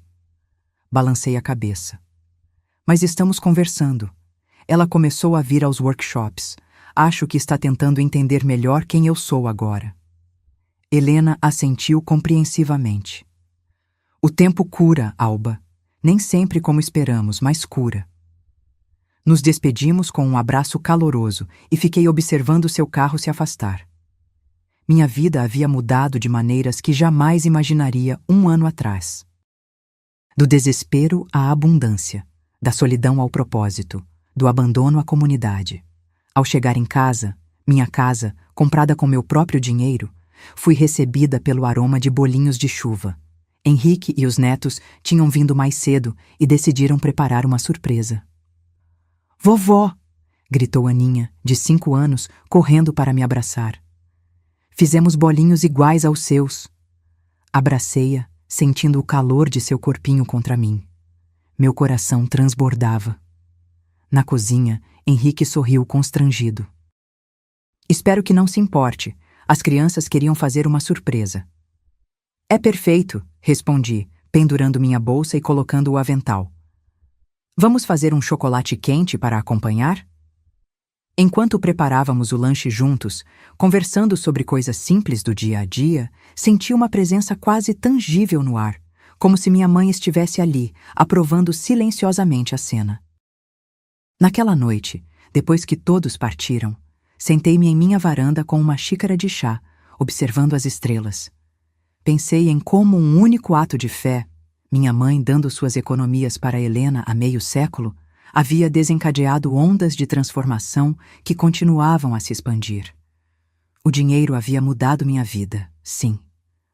Balancei a cabeça. Mas estamos conversando. Ela começou a vir aos workshops. Acho que está tentando entender melhor quem eu sou agora. Helena assentiu compreensivamente. O tempo cura, Alba. Nem sempre como esperamos, mas cura. Nos despedimos com um abraço caloroso e fiquei observando seu carro se afastar. Minha vida havia mudado de maneiras que jamais imaginaria um ano atrás. Do desespero à abundância, da solidão ao propósito, do abandono à comunidade. Ao chegar em casa, minha casa, comprada com meu próprio dinheiro, fui recebida pelo aroma de bolinhos de chuva. Henrique e os netos tinham vindo mais cedo e decidiram preparar uma surpresa. "Vovó!" gritou Aninha, de 5 anos, correndo para me abraçar. "Fizemos bolinhos iguais aos seus." Abracei-a, sentindo o calor de seu corpinho contra mim. Meu coração transbordava. Na cozinha, Henrique sorriu constrangido. "Espero que não se importe. As crianças queriam fazer uma surpresa." "É perfeito", respondi, pendurando minha bolsa e colocando o avental. "Vamos fazer um chocolate quente para acompanhar?" Enquanto preparávamos o lanche juntos, conversando sobre coisas simples do dia a dia, senti uma presença quase tangível no ar, como se minha mãe estivesse ali, aprovando silenciosamente a cena. Naquela noite, depois que todos partiram, sentei-me em minha varanda com uma xícara de chá, observando as estrelas. Pensei em como um único ato de fé, minha mãe dando suas economias para Helena há meio século, havia desencadeado ondas de transformação que continuavam a se expandir. O dinheiro havia mudado minha vida, sim,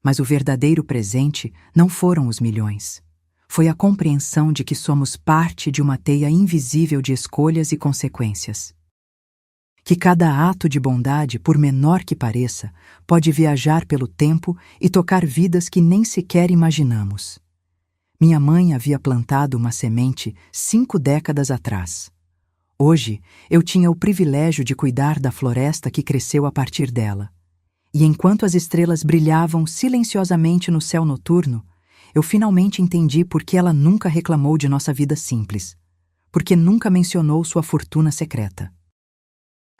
mas o verdadeiro presente não foram os milhões. Foi a compreensão de que somos parte de uma teia invisível de escolhas e consequências. Que cada ato de bondade, por menor que pareça, pode viajar pelo tempo e tocar vidas que nem sequer imaginamos. Minha mãe havia plantado uma semente 5 décadas atrás. Hoje, eu tinha o privilégio de cuidar da floresta que cresceu a partir dela. E enquanto as estrelas brilhavam silenciosamente no céu noturno, eu finalmente entendi por que ela nunca reclamou de nossa vida simples, porque nunca mencionou sua fortuna secreta.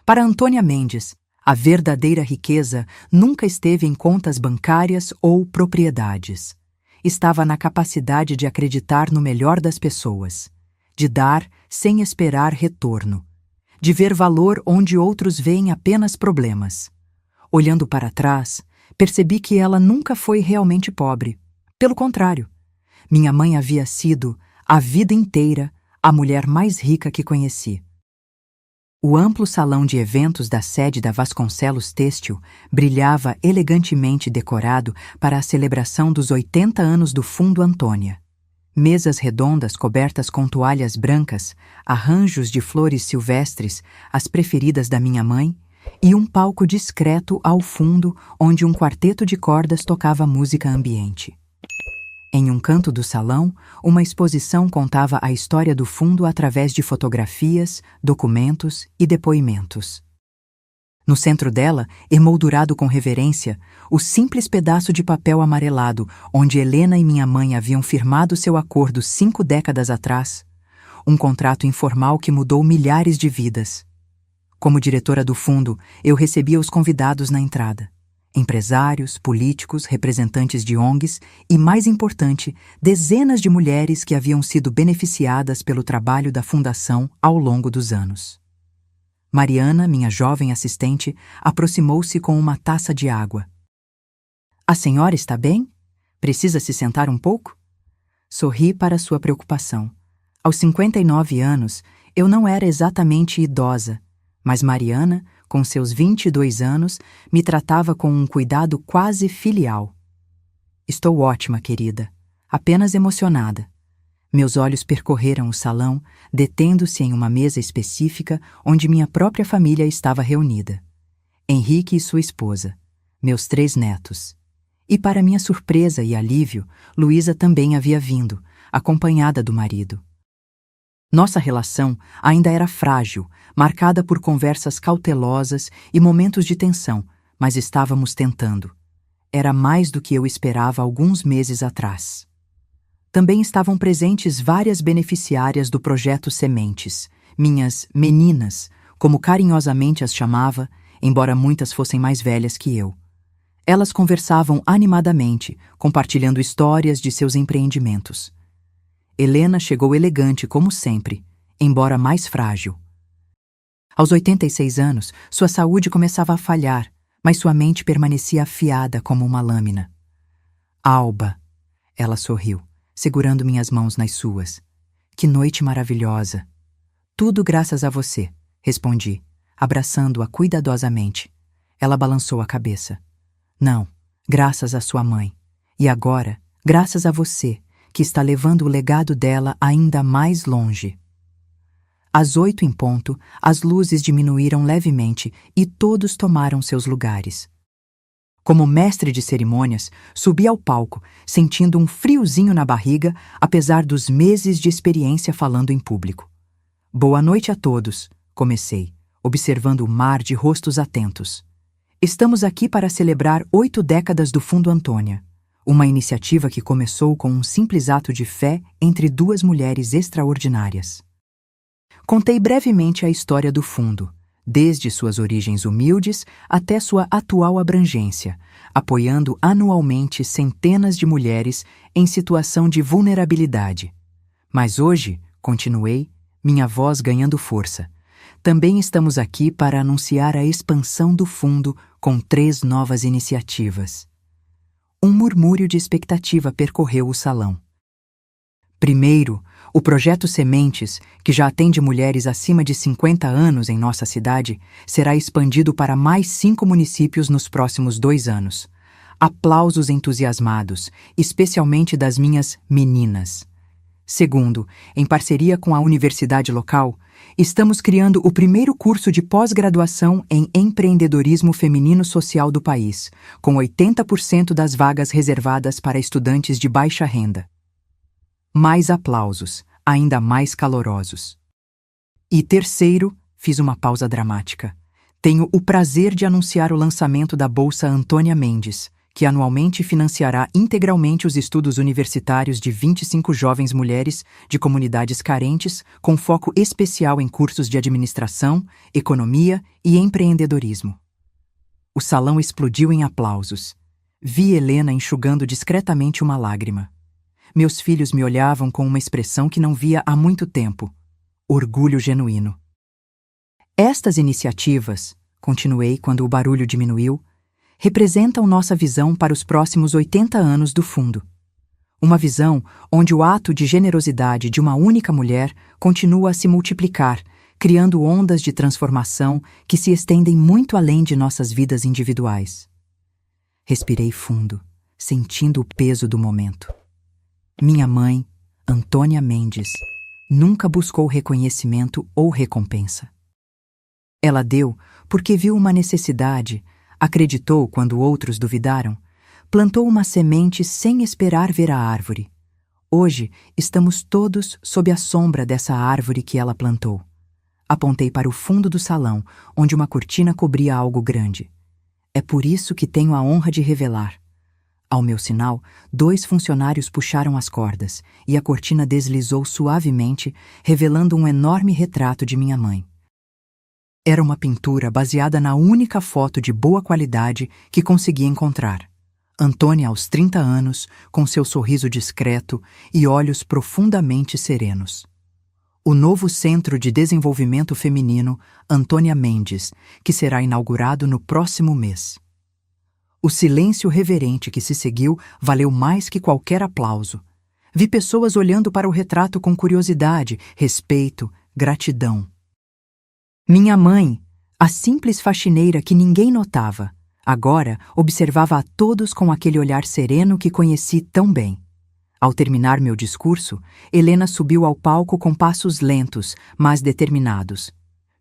Para Antônia Mendes, a verdadeira riqueza nunca esteve em contas bancárias ou propriedades. Estava na capacidade de acreditar no melhor das pessoas, de dar sem esperar retorno, de ver valor onde outros veem apenas problemas. Olhando para trás, percebi que ela nunca foi realmente pobre. Pelo contrário, minha mãe havia sido, a vida inteira, a mulher mais rica que conheci. O amplo salão de eventos da sede da Vasconcelos Têxtil brilhava elegantemente decorado para a celebração dos 80 anos do Fundo Antônia. Mesas redondas cobertas com toalhas brancas, arranjos de flores silvestres, as preferidas da minha mãe, e um palco discreto ao fundo onde um quarteto de cordas tocava música ambiente. Em um canto do salão, uma exposição contava a história do fundo através de fotografias, documentos e depoimentos. No centro dela, emoldurado com reverência, o simples pedaço de papel amarelado onde Helena e minha mãe haviam firmado seu acordo 5 décadas atrás, um contrato informal que mudou milhares de vidas. Como diretora do fundo, eu recebia os convidados na entrada. Empresários, políticos, representantes de ONGs e, mais importante, dezenas de mulheres que haviam sido beneficiadas pelo trabalho da Fundação ao longo dos anos. Mariana, minha jovem assistente, aproximou-se com uma taça de água. "A senhora está bem? Precisa se sentar um pouco?" Sorri para sua preocupação. Aos 59 anos, eu não era exatamente idosa, mas Mariana, com seus 22 anos, me tratava com um cuidado quase filial. "Estou ótima, querida. Apenas emocionada." Meus olhos percorreram o salão, detendo-se em uma mesa específica onde minha própria família estava reunida. Henrique e sua esposa, meus 3 netos. E, para minha surpresa e alívio, Luísa também havia vindo, acompanhada do marido. Nossa relação ainda era frágil, marcada por conversas cautelosas e momentos de tensão, mas estávamos tentando. Era mais do que eu esperava alguns meses atrás. Também estavam presentes várias beneficiárias do projeto Sementes, minhas meninas, como carinhosamente as chamava, embora muitas fossem mais velhas que eu. Elas conversavam animadamente, compartilhando histórias de seus empreendimentos. Helena chegou elegante como sempre, embora mais frágil. Aos 86 anos, sua saúde começava a falhar, mas sua mente permanecia afiada como uma lâmina. Alba, ela sorriu, segurando minhas mãos nas suas. Que noite maravilhosa! Tudo graças a você, respondi, abraçando-a cuidadosamente. Ela balançou a cabeça. Não, graças à sua mãe. E agora, graças a você, que está levando o legado dela ainda mais longe. Às 8 em ponto, as luzes diminuíram levemente e todos tomaram seus lugares. Como mestre de cerimônias, subi ao palco, sentindo um friozinho na barriga, apesar dos meses de experiência falando em público. Boa noite a todos, comecei, observando o mar de rostos atentos. Estamos aqui para celebrar 8 décadas do Fundo Antônia, uma iniciativa que começou com um simples ato de fé entre 2 mulheres extraordinárias. Contei brevemente a história do fundo, desde suas origens humildes até sua atual abrangência, apoiando anualmente centenas de mulheres em situação de vulnerabilidade. Mas hoje, continuei, minha voz ganhando força. Também estamos aqui para anunciar a expansão do fundo com 3 novas iniciativas. Um murmúrio de expectativa percorreu o salão. Primeiro, o Projeto Sementes, que já atende mulheres acima de 50 anos em nossa cidade, será expandido para mais 5 municípios nos próximos 2 anos. Aplausos entusiasmados, especialmente das minhas meninas. Segundo, em parceria com a universidade local, estamos criando o primeiro curso de pós-graduação em empreendedorismo feminino social do país, com 80% das vagas reservadas para estudantes de baixa renda. Mais aplausos, ainda mais calorosos. E terceiro, fiz uma pausa dramática. Tenho o prazer de anunciar o lançamento da Bolsa Antônia Mendes, que anualmente financiará integralmente os estudos universitários de 25 jovens mulheres de comunidades carentes, com foco especial em cursos de administração, economia e empreendedorismo. O salão explodiu em aplausos. Vi Helena enxugando discretamente uma lágrima. Meus filhos me olhavam com uma expressão que não via há muito tempo. Orgulho genuíno. Estas iniciativas, continuei quando o barulho diminuiu, representam nossa visão para os próximos 80 anos do fundo. Uma visão onde o ato de generosidade de uma única mulher continua a se multiplicar, criando ondas de transformação que se estendem muito além de nossas vidas individuais. Respirei fundo, sentindo o peso do momento. Minha mãe, Antônia Mendes, nunca buscou reconhecimento ou recompensa. Ela deu porque viu uma necessidade, acreditou quando outros duvidaram, plantou uma semente sem esperar ver a árvore. Hoje estamos todos sob a sombra dessa árvore que ela plantou. Apontei para o fundo do salão, onde uma cortina cobria algo grande. É por isso que tenho a honra de revelar. Ao meu sinal, 2 funcionários puxaram as cordas e a cortina deslizou suavemente, revelando um enorme retrato de minha mãe. Era uma pintura baseada na única foto de boa qualidade que consegui encontrar. Antônia aos 30 anos, com seu sorriso discreto e olhos profundamente serenos. O novo Centro de Desenvolvimento Feminino Antônia Mendes, que será inaugurado no próximo mês. O silêncio reverente que se seguiu valeu mais que qualquer aplauso. Vi pessoas olhando para o retrato com curiosidade, respeito, gratidão. Minha mãe, a simples faxineira que ninguém notava, agora observava a todos com aquele olhar sereno que conheci tão bem. Ao terminar meu discurso, Helena subiu ao palco com passos lentos, mas determinados.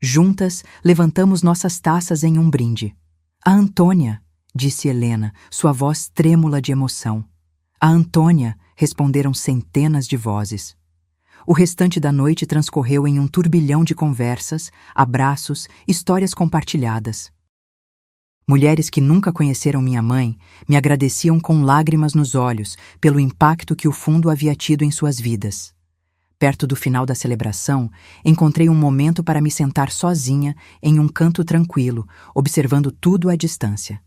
Juntas, levantamos nossas taças em um brinde. A Antônia, disse Helena, sua voz trêmula de emoção. A Antônia, responderam centenas de vozes. O restante da noite transcorreu em um turbilhão de conversas, abraços, histórias compartilhadas. Mulheres que nunca conheceram minha mãe me agradeciam com lágrimas nos olhos pelo impacto que o fundo havia tido em suas vidas. Perto do final da celebração, encontrei um momento para me sentar sozinha em um canto tranquilo, observando tudo à distância.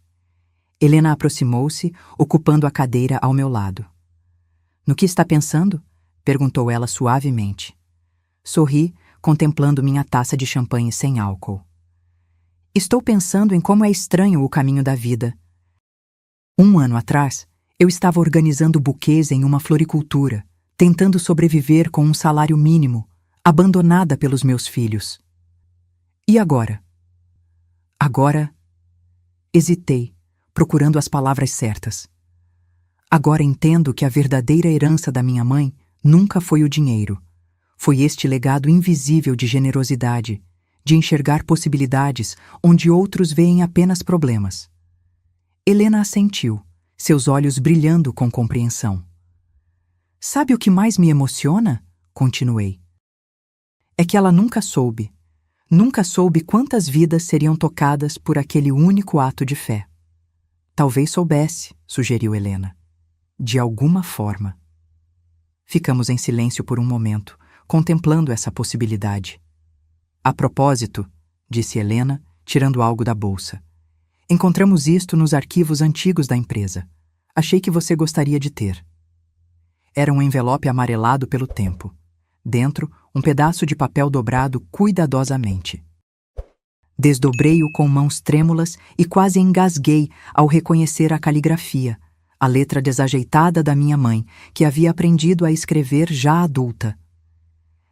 Helena aproximou-se, ocupando a cadeira ao meu lado. "No que está pensando?" perguntou ela suavemente. Sorri, contemplando minha taça de champanhe sem álcool. Estou pensando em como é estranho o caminho da vida. 1 ano atrás, eu estava organizando buquês em uma floricultura, tentando sobreviver com um salário mínimo, abandonada pelos meus filhos. E agora? Agora, hesitei, procurando as palavras certas. Agora entendo que a verdadeira herança da minha mãe nunca foi o dinheiro. Foi este legado invisível de generosidade, de enxergar possibilidades onde outros veem apenas problemas. Helena assentiu, seus olhos brilhando com compreensão. Sabe o que mais me emociona? Continuei. É que ela nunca soube quantas vidas seriam tocadas por aquele único ato de fé. Talvez soubesse, sugeriu Helena. De alguma forma. Ficamos em silêncio por um momento, contemplando essa possibilidade. A propósito, disse Helena, tirando algo da bolsa. Encontramos isto nos arquivos antigos da empresa. Achei que você gostaria de ter. Era um envelope amarelado pelo tempo. Dentro, um pedaço de papel dobrado cuidadosamente. Desdobrei-o com mãos trêmulas e quase engasguei ao reconhecer a caligrafia, a letra desajeitada da minha mãe, que havia aprendido a escrever já adulta.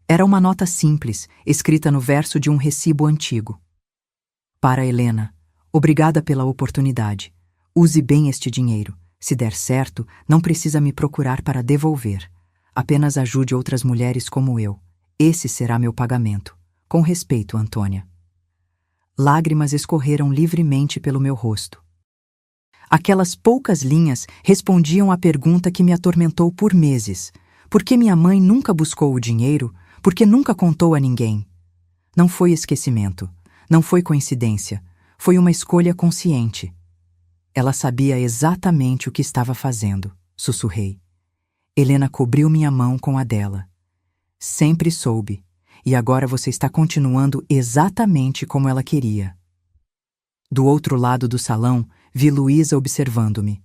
Era uma nota simples, escrita no verso de um recibo antigo. Para Helena, obrigada pela oportunidade. Use bem este dinheiro. Se der certo, não precisa me procurar para devolver. Apenas ajude outras mulheres como eu. Esse será meu pagamento. Com respeito, Antônia. Lágrimas escorreram livremente pelo meu rosto. Aquelas poucas linhas respondiam à pergunta que me atormentou por meses. Por que minha mãe nunca buscou o dinheiro? Por que nunca contou a ninguém? Não foi esquecimento. Não foi coincidência. Foi uma escolha consciente. Ela sabia exatamente o que estava fazendo, sussurrei. Helena cobriu minha mão com a dela. Sempre soube, e agora você está continuando exatamente como ela queria. Do outro lado do salão, vi Luísa observando-me.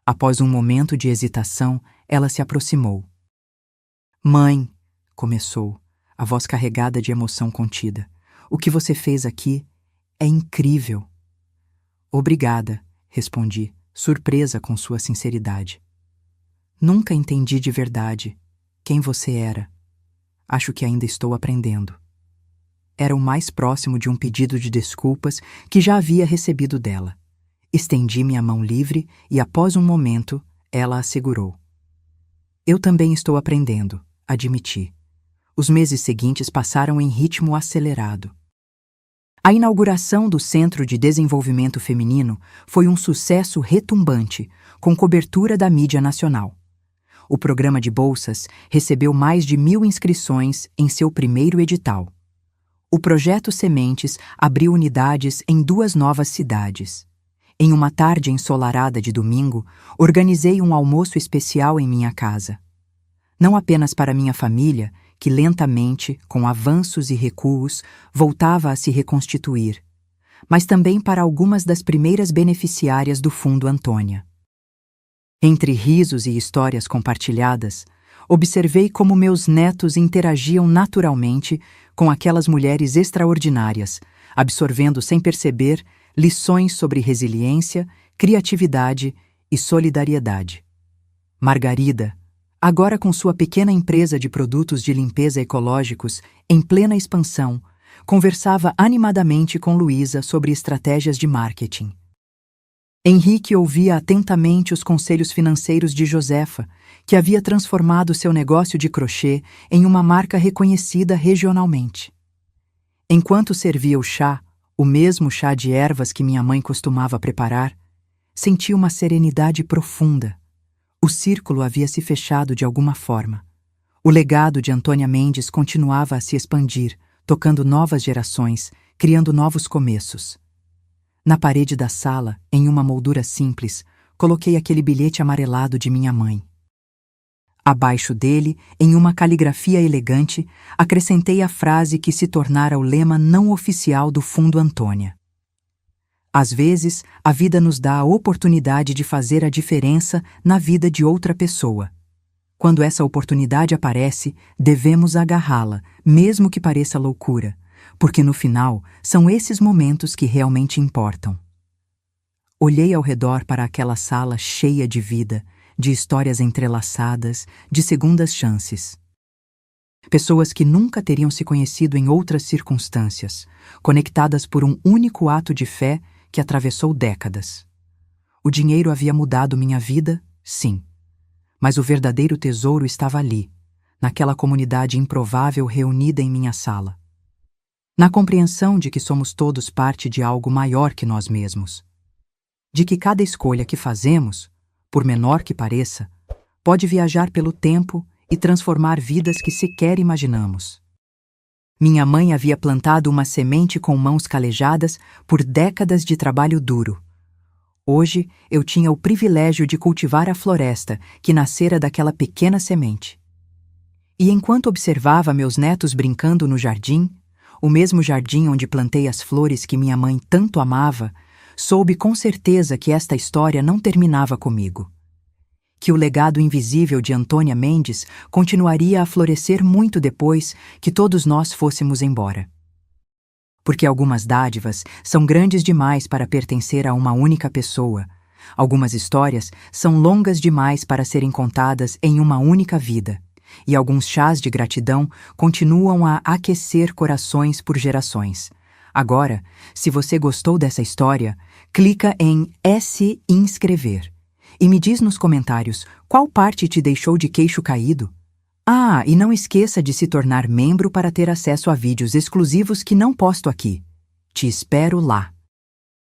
Após um momento de hesitação, ela se aproximou. Mãe, começou, a voz carregada de emoção contida. O que você fez aqui é incrível. Obrigada, respondi, surpresa com sua sinceridade. Nunca entendi de verdade quem você era. Acho que ainda estou aprendendo. Era o mais próximo de um pedido de desculpas que já havia recebido dela. Estendi minha mão livre e, após um momento, ela a segurou. Eu também estou aprendendo, admiti. Os meses seguintes passaram em ritmo acelerado. A inauguração do Centro de Desenvolvimento Feminino foi um sucesso retumbante, com cobertura da mídia nacional. O programa de bolsas recebeu mais de 1.000 inscrições em seu primeiro edital. O projeto Sementes abriu unidades em 2 novas cidades. Em uma tarde ensolarada de domingo, organizei um almoço especial em minha casa. Não apenas para minha família, que lentamente, com avanços e recuos, voltava a se reconstituir, mas também para algumas das primeiras beneficiárias do Fundo Antônia. Entre risos e histórias compartilhadas, observei como meus netos interagiam naturalmente com aquelas mulheres extraordinárias, absorvendo sem perceber lições sobre resiliência, criatividade e solidariedade. Margarida, agora com sua pequena empresa de produtos de limpeza ecológicos em plena expansão, conversava animadamente com Luísa sobre estratégias de marketing. Henrique ouvia atentamente os conselhos financeiros de Josefa, que havia transformado seu negócio de crochê em uma marca reconhecida regionalmente. Enquanto servia o chá, o mesmo chá de ervas que minha mãe costumava preparar, senti uma serenidade profunda. O círculo havia se fechado de alguma forma. O legado de Antônia Mendes continuava a se expandir, tocando novas gerações, criando novos começos. Na parede da sala, em uma moldura simples, coloquei aquele bilhete amarelado de minha mãe. Abaixo dele, em uma caligrafia elegante, acrescentei a frase que se tornara o lema não oficial do Fundo Antônia. Às vezes, a vida nos dá a oportunidade de fazer a diferença na vida de outra pessoa. Quando essa oportunidade aparece, devemos agarrá-la, mesmo que pareça loucura, porque no final são esses momentos que realmente importam. Olhei ao redor para aquela sala cheia de vida, de histórias entrelaçadas, de segundas chances. Pessoas que nunca teriam se conhecido em outras circunstâncias, conectadas por um único ato de fé que atravessou décadas. O dinheiro havia mudado minha vida, sim. Mas o verdadeiro tesouro estava ali, naquela comunidade improvável reunida em minha sala. Na compreensão de que somos todos parte de algo maior que nós mesmos. De que cada escolha que fazemos, por menor que pareça, pode viajar pelo tempo e transformar vidas que sequer imaginamos. Minha mãe havia plantado uma semente com mãos calejadas por décadas de trabalho duro. Hoje eu tinha o privilégio de cultivar a floresta que nascera daquela pequena semente. E enquanto observava meus netos brincando no jardim, o mesmo jardim onde plantei as flores que minha mãe tanto amava, soube com certeza que esta história não terminava comigo. Que o legado invisível de Antônia Mendes continuaria a florescer muito depois que todos nós fôssemos embora. Porque algumas dádivas são grandes demais para pertencer a uma única pessoa. Algumas histórias são longas demais para serem contadas em uma única vida. E alguns chás de gratidão continuam a aquecer corações por gerações. Agora, se você gostou dessa história, clica em se inscrever. E me diz nos comentários qual parte te deixou de queixo caído. Ah, e não esqueça de se tornar membro para ter acesso a vídeos exclusivos que não posto aqui. Te espero lá!